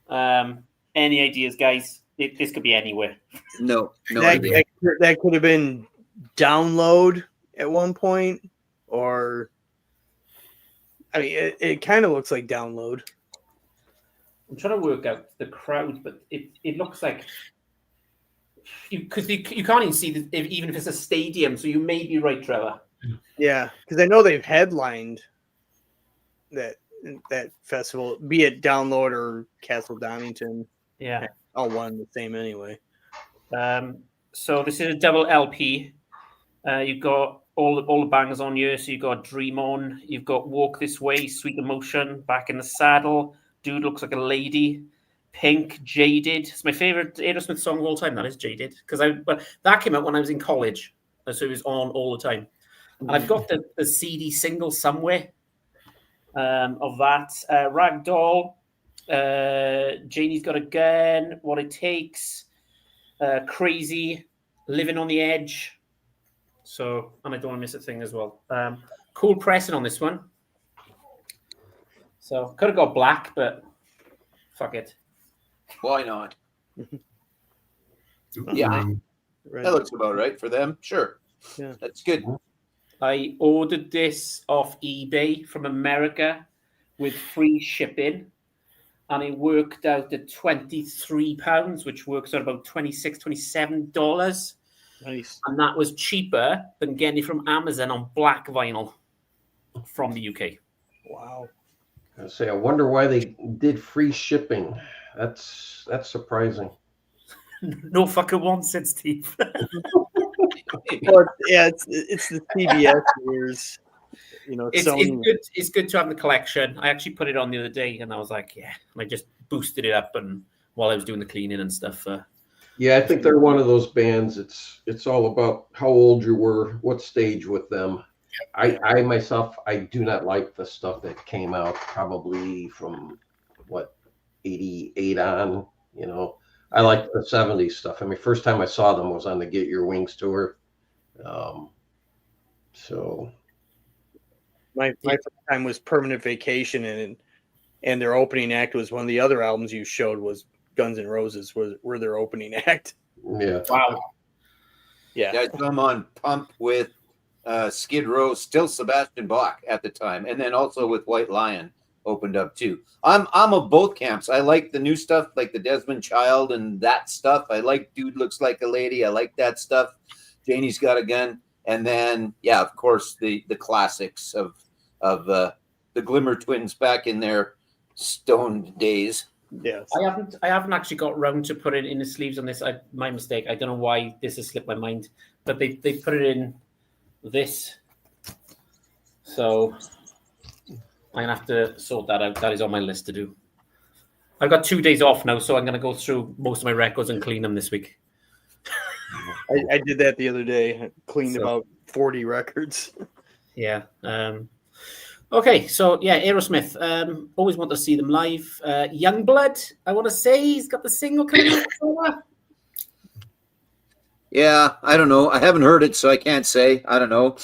Any ideas, guys? This could be anywhere. No idea. That could have been Download at one point, or I mean, it kind of looks like Download. I'm trying to work out the crowd, but it looks like because you can't even see even if it's a stadium. So you may be right, Trevor. Yeah, because I know they've headlined that festival, be it Download or Castle Donington. Yeah, all one and the same anyway. So this is a double LP. You've got all the bangers on here. So you've got Dream On, you've got Walk This Way, Sweet Emotion, Back in the Saddle, Dude Looks Like a Lady, Pink, Jaded. It's my favorite Aerosmith song of all time. That is Jaded, because that came out when I was in college, so it was on all the time. And I've got the CD single somewhere of that. Ragdoll, Janie's Got a Gun, What It Takes, Crazy, Living on the Edge. So, and I don't want to miss a thing as well. Cool pressing on this one. So, could have got black, but fuck it. Why not? Yeah, that looks about right for them. Sure. Yeah, that's good. I ordered this off eBay from America with free shipping, and it worked out at £23, which works out about $26, $27. Nice. And that was cheaper than getting it from Amazon on black vinyl from the UK. Wow. I wonder why they did free shipping. That's surprising. No fucking one, said Steve. Well, yeah, it's the CBS years. It's good to have the collection. I actually put it on the other day, and I was like, yeah. And I just boosted it up, and while I was doing the cleaning and stuff. Yeah, I think they're one of those bands. It's all about how old you were, what stage with them. I myself, I do not like the stuff that came out probably from 88 on. I like the 70s stuff. I mean, first time I saw them was on the Get Your Wings tour. So My first time was Permanent Vacation, and their opening act was one of the other albums you showed was Guns N' Roses were their opening act. Yeah. Wow. Yeah. Yeah, I saw him on Pump with Skid Row, still Sebastian Bach at the time, and then also with White Lion opened up too. I'm of both camps. I like the new stuff, like the Desmond Child and that stuff. I like Dude Looks Like a Lady. I like that stuff. Janie's Got a Gun, and then yeah, of course the classics of the Glimmer Twins back in their stoned days. Yes. I haven't actually got round to put it in the sleeves on this. My mistake. I don't know why this has slipped my mind, but they put it in this. So I'm gonna have to sort that out. That is on my list to do. I've got 2 days off now, so I'm gonna go through most of my records and clean them this week. I did that the other day. I cleaned about 40 records. Yeah. Okay, so yeah, Aerosmith. Always want to see them live. Youngblood, I want to say he's got the single coming out. Yeah, I don't know. I haven't heard it, so I can't say. I don't know.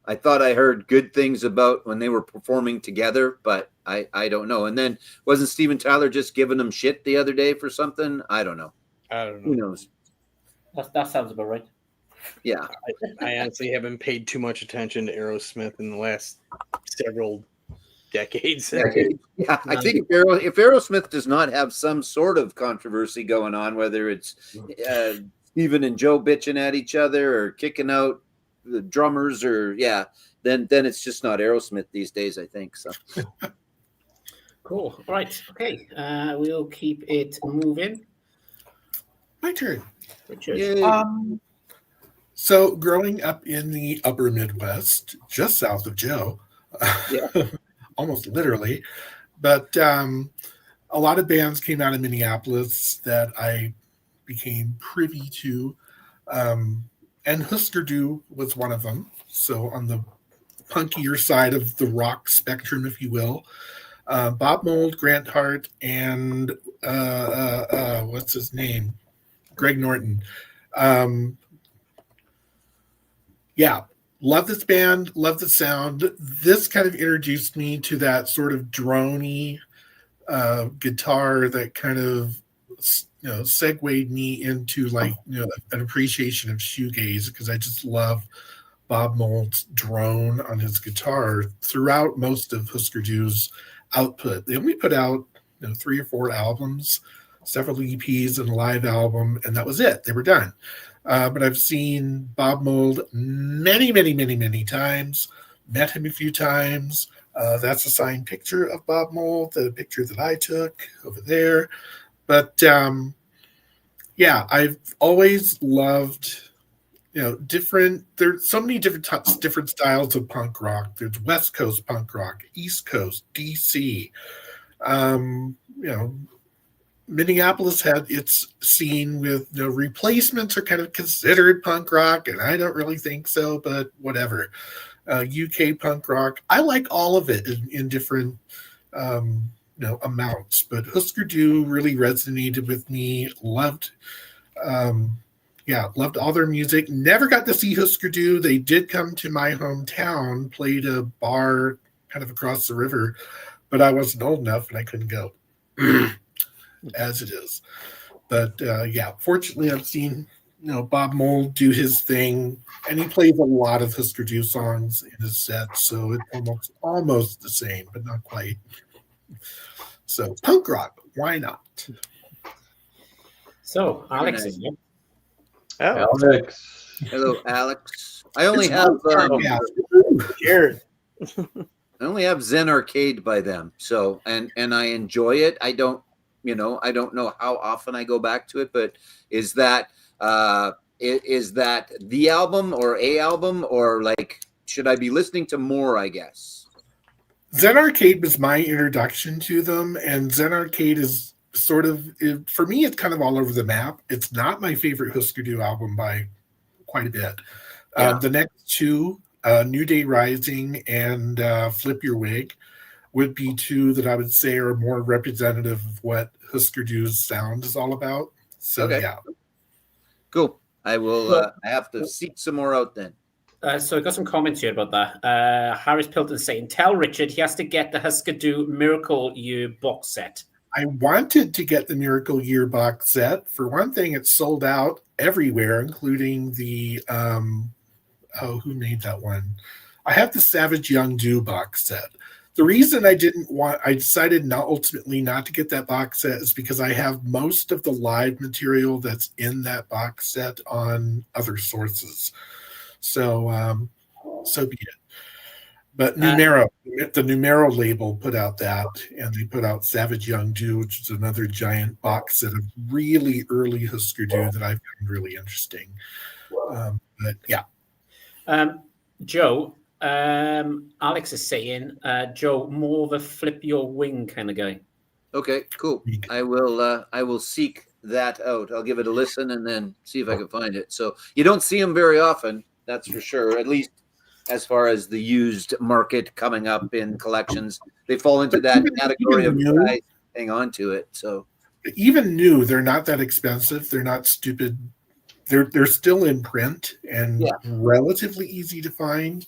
I thought I heard good things about when they were performing together, but I don't know. And then wasn't Steven Tyler just giving them shit the other day for something? I don't know. I don't know. Who knows? That sounds about right. Yeah. I honestly haven't paid too much attention to Aerosmith in the last several decades. Yeah, I think if Aerosmith does not have some sort of controversy going on, whether it's Steven and Joe bitching at each other or kicking out the drummers, or then it's just not Aerosmith these days, I think. So Cool. All right. Okay. We'll keep it moving. My turn. Richard. Yay. So, growing up in the upper Midwest, just south of Joe, almost literally, but a lot of bands came out of Minneapolis that I became privy to, and Husker Du was one of them. So, on the punkier side of the rock spectrum, if you will, Bob Mould, Grant Hart, and what's his name? Greg Norton. Love this band, love the sound. This kind of introduced me to that sort of droney guitar that kind of segued me into an appreciation of shoegaze, because I just love Bob Mould's drone on his guitar throughout most of Husker Du's output. They only put out 3 or 4 albums, several EPs and a live album, and that was it. They were done. But I've seen Bob Mould many, many, many, many times, met him a few times. That's a signed picture of Bob Mould, the picture that I took over there. But I've always loved, there's so many different styles of punk rock. There's West Coast punk rock, East Coast, DC. Minneapolis had its scene with Replacements are kind of considered punk rock, and I don't really think so, but whatever. UK punk rock, I like all of it in different amounts, but Husker Du really resonated with me. Loved all their music. Never got to see Husker Du. They did come to my hometown, played a bar kind of across the river, but I wasn't old enough and I couldn't go. As it is. But fortunately I've seen Bob Mould do his thing, and he plays a lot of Husker Du songs in his set, so it's almost the same, but not quite. So punk rock, why not? So Alex, Alex. Hello, Alex. I only have Jared. I only have Zen Arcade by them, so and I enjoy it. I don't know how often I go back to it, but is that the album or a album, or should I be listening to more, I guess? Zen Arcade was my introduction to them, and Zen Arcade is sort of, for me, it's kind of all over the map. It's not my favorite Husker Du album by quite a bit. The next two, New Day Rising and Flip Your Wig, would be 2 that I would say are more representative of what Husker Du's sound is all about. So, Okay. yeah. Cool. I will I have to seek some more out then. So I got some comments here about that. Harris Pilton saying, "Tell Richard he has to get the Husker Du Miracle Year box set." I wanted to get the Miracle Year box set. For one thing, it's sold out everywhere, including the who made that one? I have the Savage Young Do box set. The reason I decided ultimately not to get that box set is because I have most of the live material that's in that box set on other sources. So, so be it. But Numero, the Numero label put out that, and they put out Savage Young Do, which is another giant box set of really early Husker Du that I found really interesting. But yeah. Joe, Alex is saying, Joe, more of a flip your wing kind of guy. Okay, cool. I will seek that out. I'll give it a listen and then see if I can find it. So you don't see them very often, that's for sure. At least as far as the used market coming up in collections, they fall into that category of guys hang on to it. So even new, they're not that expensive. They're not stupid. They're still in print and relatively easy to find.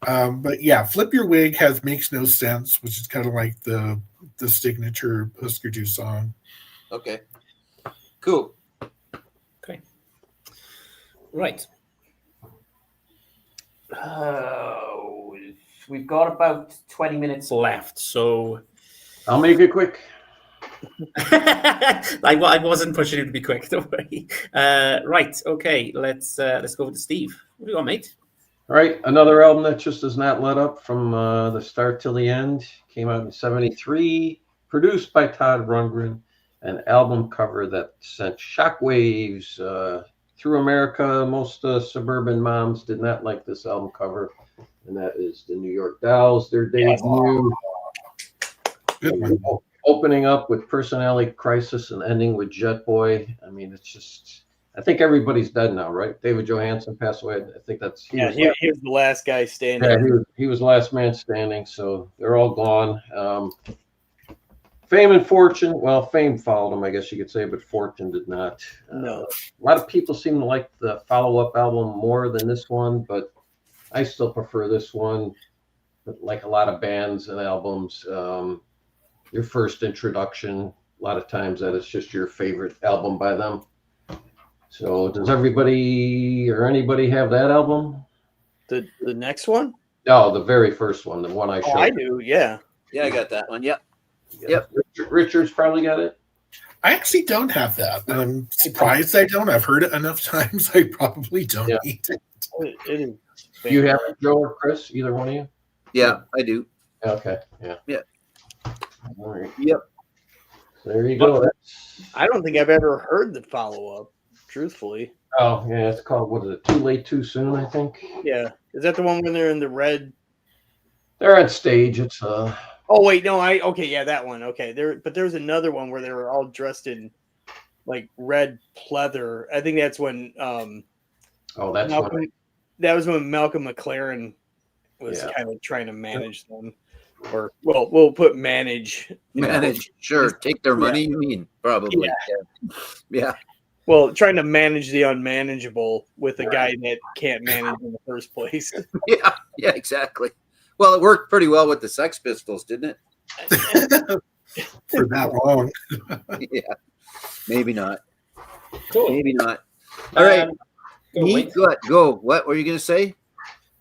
But yeah, Flip Your Wig makes no sense, which is kind of like the signature Husker Du song. Okay, cool. Okay, right. We've got about 20 minutes left, so I'll make it quick. I wasn't pushing it to be quick. Don't worry. Right. Okay. Let's go to Steve. What do you got, mate? All right, another album that just does not let up from the start till the end. Came out in '73, produced by Todd Rundgren. An album cover that sent shockwaves through America. Most suburban moms did not like this album cover, and that is the New York Dolls. Their debut. Good one. Opening up with Personality Crisis and ending with Jet Boy. I mean, it's just, I think everybody's dead now, right? David Johansen passed away. I think that's, he was the last guy standing. Yeah, he was last man standing, so they're all gone. Fame and Fortune, well, Fame followed him, I guess you could say, but Fortune did not. No. A lot of people seem to like the follow-up album more than this one, but I still prefer this one. But like a lot of bands and albums, your first introduction, a lot of times that is just your favorite album by them. So does everybody or anybody have that album? The next one? No, the very first one, the one I showed. I do, yeah. Yeah, I got that one. Yep. Yep. Richard's probably got it. I actually don't have that. I'm surprised I don't. I've heard it enough times. I probably don't need it. It is. Do you have it, Joe or Chris? Either one of you? Yeah, I do. Okay. Yeah. Yeah. All right. Yep. There you go. I don't think I've ever heard the follow-up, truthfully. Oh, yeah. It's called, what is it? Too Late, Too Soon, I think. Yeah. Is that the one when they're in the red? They're on stage. It's Oh wait, no, okay, yeah, that one. Okay. But there's another one where they were all dressed in like red pleather. I think that's when that's Malcolm, one. that was when Malcolm McLaren was kind of trying to manage them. Or well, we'll put manage. Sure. Take their money, you mean? Probably. Yeah. Well, trying to manage the unmanageable with a guy that can't manage in the first place. Yeah, exactly. Well, it worked pretty well with the Sex Pistols, didn't it? For that long. Yeah. Maybe not. Cool. Maybe not. All right. Go. What were you going to say?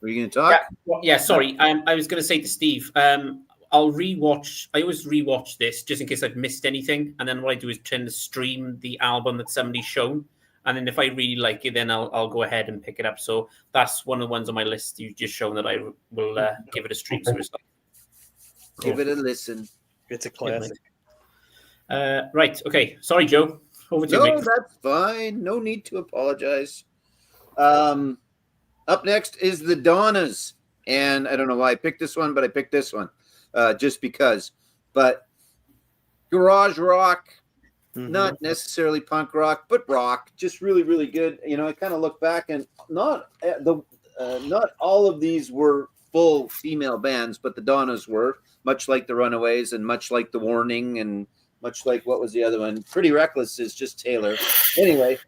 Were you going to talk? Yeah, sorry. I was going to say to Steve, I'll rewatch. I always rewatch this just in case I've missed anything. And then what I do is tend to stream the album that somebody's shown. And then if I really like it, then I'll go ahead and pick it up. So that's one of the ones on my list you've just shown that I will give it a stream. So it's like, Give it a listen. It's a classic. Right. Okay. Sorry, Joe. Over to you, No, mate. that's fine. No need to apologize. Up next is the Donnas. And I don't know why I picked this one, but I picked this one just because. But garage rock, not necessarily punk rock, but rock, just really, really good. You know, I kind of look back and not all of these were full female bands, but the Donnas were, much like the Runaways and much like the Warning and much like what was the other one? Pretty Reckless is just Taylor. Anyway,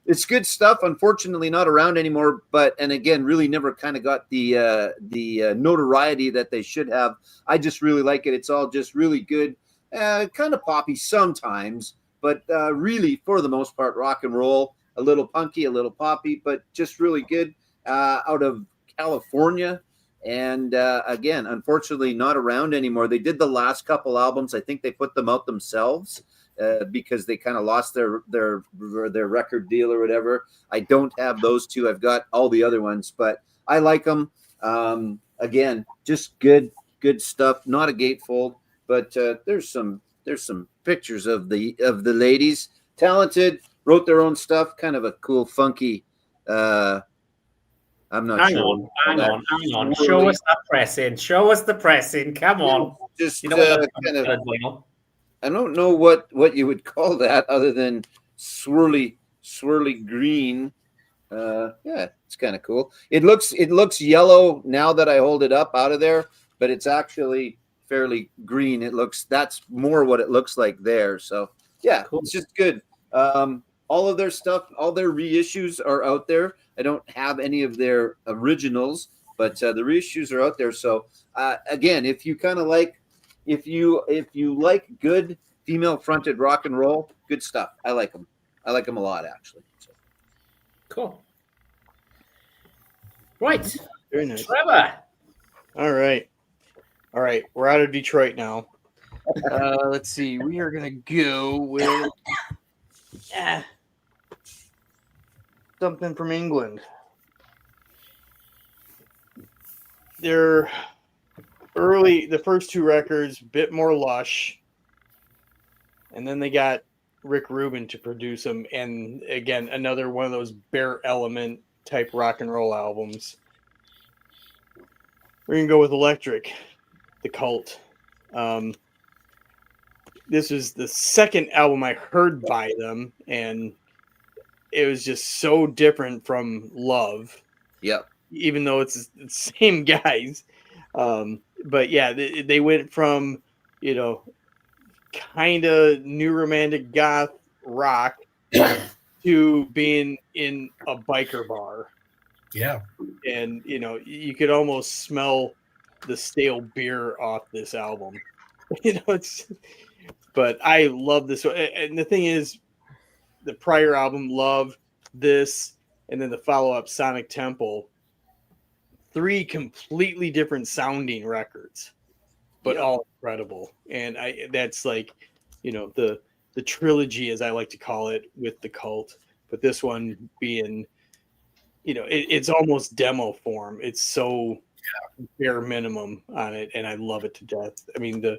It's good stuff. Unfortunately, not around anymore. But and again, really never kind of got the notoriety that they should have. I just really like it. It's all just really good, kind of poppy sometimes, but really for the most part, rock and roll. A little punky, a little poppy, but just really good. Out of California, and again, unfortunately, not around anymore. They did the last couple albums. I think they put them out themselves. Because they kind of lost their record deal or whatever. I don't have those two. I've got all the other ones, but I like them. Again, just good stuff. Not a gatefold, but there's some pictures of the ladies. Talented, wrote their own stuff. Kind of a cool, funky. I'm not Hang sure. on. Show us that pressing. Show us the pressing. Come on. Just You know what kind of. that's I don't know what you would call that other than swirly green. Yeah, it's kind of cool. It looks yellow now that I hold it up out of there, but it's actually fairly green. That's more what it looks like there. So yeah, Cool. It's just good. All of their stuff, all their reissues are out there. I don't have any of their originals, but the reissues are out there. So again, if you kind of like. If you like good female fronted rock and roll, good stuff. I like them. I like them a lot, actually. So. cool. Right. Very nice. Trevor. All right. We're out of Detroit now. Let's see. We are gonna go with something from England. They're early. The first two records, bit more lush, and then they got Rick Rubin to produce them. And again, another one of those bare element type rock and roll albums. We're gonna go with Electric, The Cult. This was the second album I heard by them, and it was just so different from Love. Yep. Even though it's the same guys. But yeah, they went from, kind of new romantic goth rock to being in a biker bar. Yeah. And, you could almost smell the stale beer off this album. But I love this one. And the thing is, the prior album, Love, this, and then the follow-up, Sonic Temple, 3 completely different sounding records, but all incredible. And that's like, the trilogy, as I like to call it, with The Cult. But this one being, it's almost demo form. It's so bare minimum on it, and I love it to death. I mean, the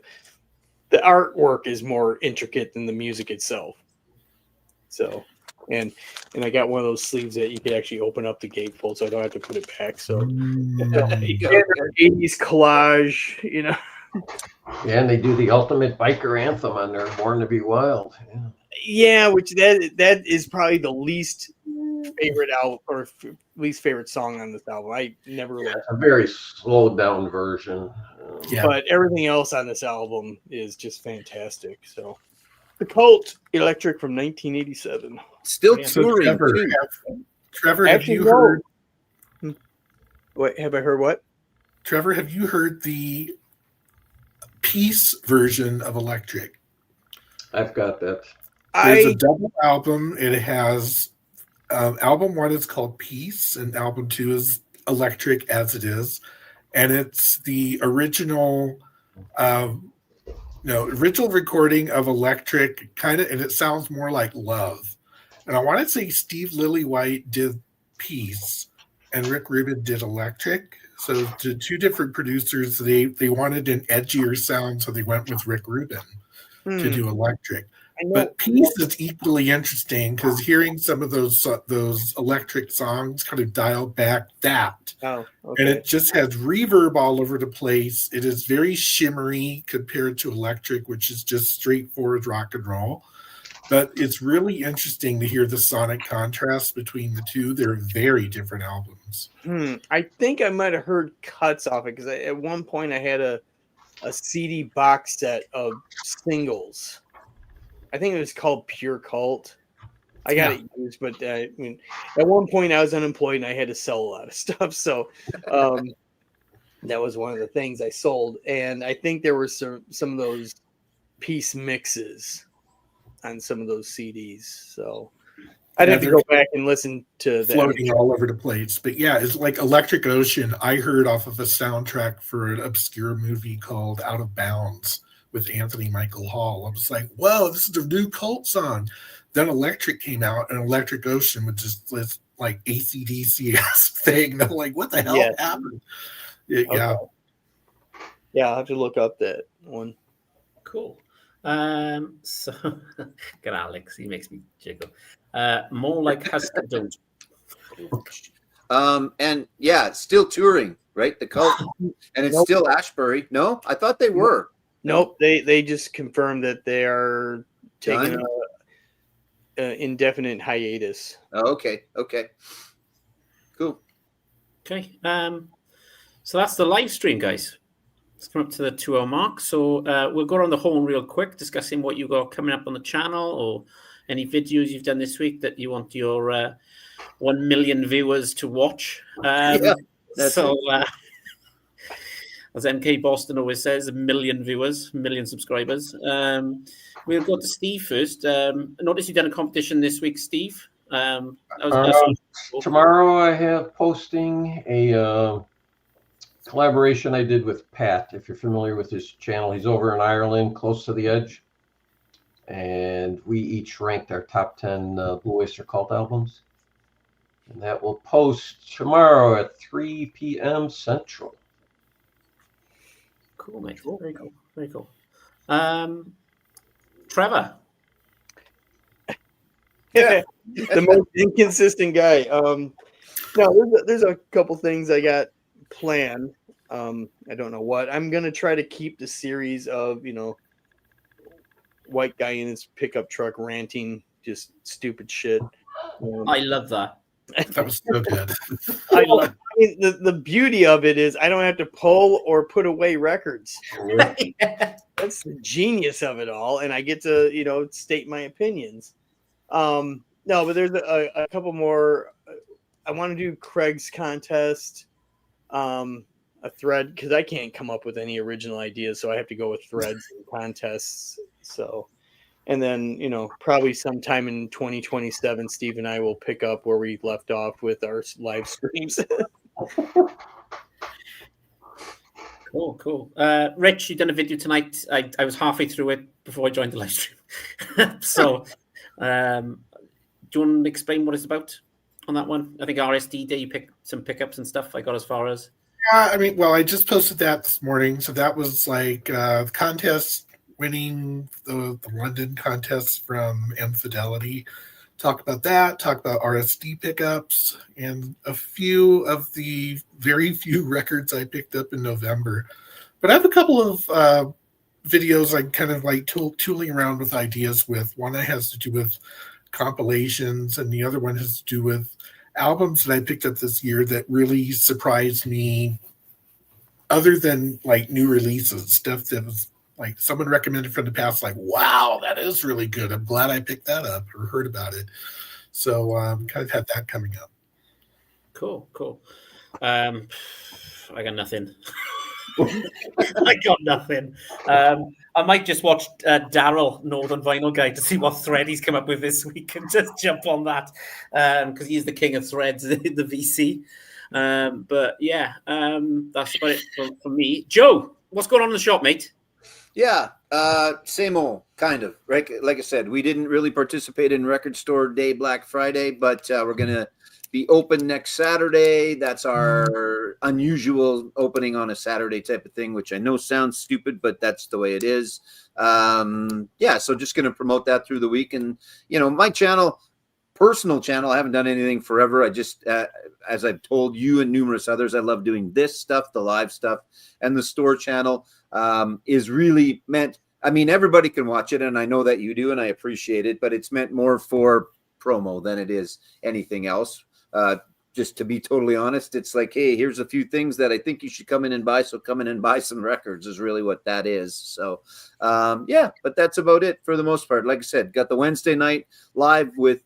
artwork is more intricate than the music itself. So, and I got one of those sleeves that you could actually open up the gatefold, so I don't have to put it back. So, 80s collage, Yeah, and they do the ultimate biker anthem on their Born to Be Wild. Yeah. Yeah, which that is probably the least favorite least favorite song on this album. I never liked it. A very slowed down version. Yeah. But everything else on this album is just fantastic. So, The Cult, Electric from 1987. Still Yeah. So touring. Trevor, too. Trevor, have Actually, you no. heard? What have I heard? What? Trevor, have you heard the Peace version of Electric? I've got that. There's a double album. It has album 1 is called Peace, and album 2 is Electric as it is, and it's the original, original recording of Electric, kind of, and it sounds more like Love. And I want to say Steve Lillywhite did Peace, and Rick Rubin did Electric. So the two different producers, they wanted an edgier sound, so they went with Rick Rubin to do Electric. But Peace is equally interesting because hearing some of those Electric songs kind of dial back that. Oh, okay. And it just has reverb all over the place. It is very shimmery compared to Electric, which is just straightforward rock and roll. But it's really interesting to hear the sonic contrast between the two. They're very different albums. I think I might have heard cuts off it because at one point I had a CD box set of singles. I think it was called Pure Cult, I got it used, but I mean, at one point I was unemployed and I had to sell a lot of stuff. So that was one of the things I sold. And I think there were some of those piece mixes on some of those CDs. So I'd have to go back and listen to that. Floating all over the place. But yeah, it's like Electric Ocean. I heard off of a soundtrack for an obscure movie called Out of Bounds with Anthony Michael Hall. I was like, whoa, this is a new cult song. Then Electric came out, and Electric Ocean was just this like AC/DC thing. I'm like, what the hell happened? Yeah. Okay. Yeah, I'll have to look up that one. Cool. So get Alex, he makes me jiggle. More like Husker don't. And yeah, still touring, right? The cult, and it's still Ashbury. No, I thought they were. Nope, they just confirmed that they are taking an indefinite hiatus. Oh, okay, cool. Okay. So that's the live stream, guys. It's come up to the 2-hour mark. So we'll go around the horn real quick, discussing what you got coming up on the channel or any videos you've done this week that you want your 1 million viewers to watch. As MK Boston always says, 1 million viewers, 1 million subscribers. We'll go to Steve first. Notice you've done a competition this week, Steve. Tomorrow I have posting a collaboration I did with Pat. If you're familiar with his channel, he's over in Ireland, close to the edge. And we each ranked our top 10 Blue Oyster Cult albums. And that will post tomorrow at 3 p.m. Central. Cool, mate. Very cool. Very cool. Trevor. The most inconsistent guy. No, there's a couple things I got planned. I don't know what. I'm gonna try to keep the series of, white guy in his pickup truck ranting just stupid shit. I love that. That was so good. The beauty of it is I don't have to pull or put away records. That's the genius of it all, and I get to state my opinions. No, but there's a couple more. I want to do Craig's contest, a thread, because I can't come up with any original ideas, so I have to go with threads and contests. So, and then probably sometime in 2027, Steve and I will pick up where we left off with our live streams. Cool. Rich, you done a video tonight. I was halfway through it before I joined the live stream. So, do you want to explain what it's about on that one? I think RSD Day, you picked some pickups and stuff. I got as far as. Yeah, I just posted that this morning. So that was like the contest winning the London contest from M Fidelity. Talk about that, talk about RSD pickups, and a few of the very few records I picked up in November. But I have a couple of videos I kind of like tooling around with ideas with. One that has to do with compilations, and the other one has to do with albums that I picked up this year that really surprised me, other than like new releases, stuff that was like someone recommended from the past, like, wow, that is really good. I'm glad I picked that up or heard about it. So kind of had that coming up. Cool. I got nothing. I got nothing. I might just watch Daryl, Northern Vinyl Guy, to see what thread he's come up with this week and just jump on that because he's the king of threads in the VC. But yeah, that's about it for me. Joe, what's going on in the shop, mate? Yeah, same old, kind of. Right? Like I said, we didn't really participate in Record Store Day, Black Friday, but we're going to be open next Saturday. That's our unusual opening on a Saturday type of thing, which I know sounds stupid, but that's the way it is. So just going to promote that through the week. And, my channel, personal channel, I haven't done anything forever. I just, as I've told you and numerous others, I love doing this stuff, the live stuff, and the store channel is really meant, everybody can watch it, and I know that you do, and I appreciate it, but it's meant more for promo than it is anything else. just to be totally honest, it's like, hey, here's a few things that I think you should come in and buy. So come in and buy some records is really what that is. So, yeah, but that's about it for the most part. Like I said, got the Wednesday night live with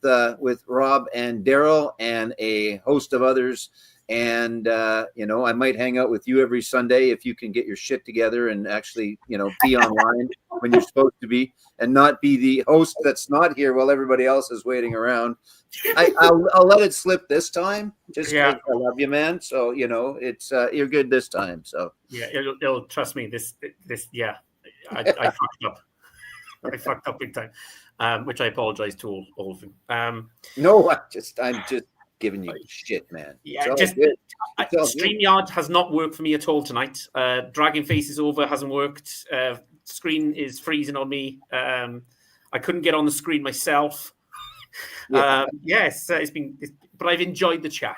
Rob and Daryl and a host of others. And, I might hang out with you every Sunday if you can get your shit together and actually, be online when you're supposed to be and not be the host that's not here while everybody else is waiting around. I'll let it slip this time. Just 'cause I love you, man. So, it's you're good this time. So yeah, it'll trust me. This I fucked up. I fucked up big time, which I apologize to all of you. no, I'm just giving you shit, man. Yeah, StreamYard has not worked for me at all tonight. Dragging Faces Over hasn't worked. Screen is freezing on me. I couldn't get on the screen myself. Yes, but I've enjoyed the chat.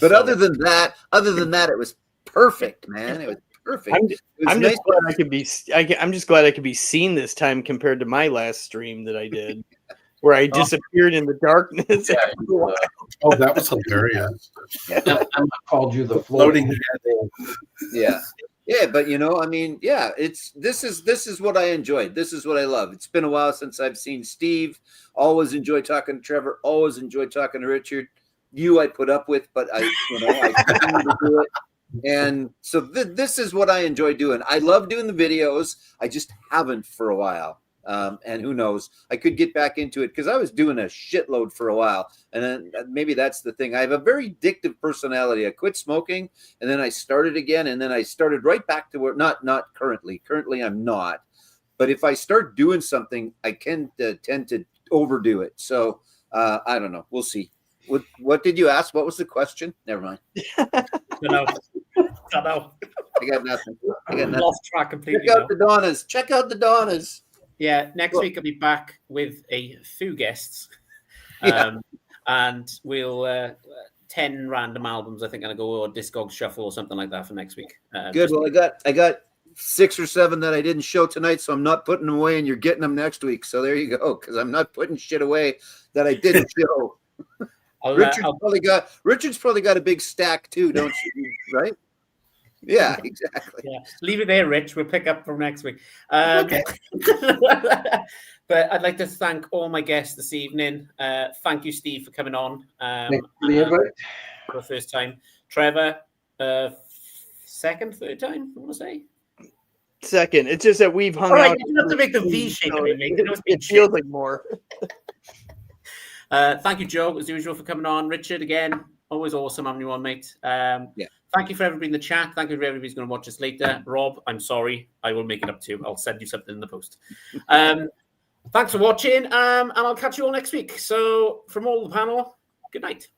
But other than that, it was perfect, man. It was perfect. I'm just glad I could be. I'm just glad I could be seen this time compared to my last stream that I did, where I disappeared in the darkness. Oh, that was hilarious. I called you the Floating floating. Yeah. Yeah, but this is what I enjoyed. This is what I love. It's been a while since I've seen Steve. Always enjoy talking to Trevor. Always enjoy talking to Richard. You I put up with, but I continue to do it. And so this is what I enjoy doing. I love doing the videos. I just haven't for a while. And who knows? I could get back into it because I was doing a shitload for a while. And then maybe that's the thing. I have a very addictive personality. I quit smoking and then I started again. And then I started right back to where not currently. Currently, I'm not. But if I start doing something, I can tend to overdo it. So I don't know. We'll see. What did you ask? What was the question? Never mind. Don't know. I got nothing. Lost track completely. Check out the Donnas. Yeah, next week I'll be back with a few guests, and we'll 10 random albums. I think I'm gonna go or Discog Shuffle or something like that for next week. Good. Well, I got 6 or 7 that I didn't show tonight, so I'm not putting them away, and you're getting them next week. So there you go, because I'm not putting shit away that I didn't show. Richard's probably got a big stack too, don't you? Right? Yeah, exactly. Yeah. Leave it there, Rich. We'll pick up from next week. Okay. But I'd like to thank all my guests this evening. Thank you, Steve, for coming on. Thanks for the invite. For the first time. Trevor, second, third time, I want to say. Second. It's just that we've hung All right, out. you don't have to make the V shape. It feels like more. Thank you, Joe, as usual, for coming on. Richard, again, always awesome having you on, mate. Thank you for everybody in the chat. Thank you for everybody who's going to watch us later. Rob, I'm sorry. I will make it up to you. I'll send you something in the post. Thanks for watching, and I'll catch you all next week. So from all the panel, good night.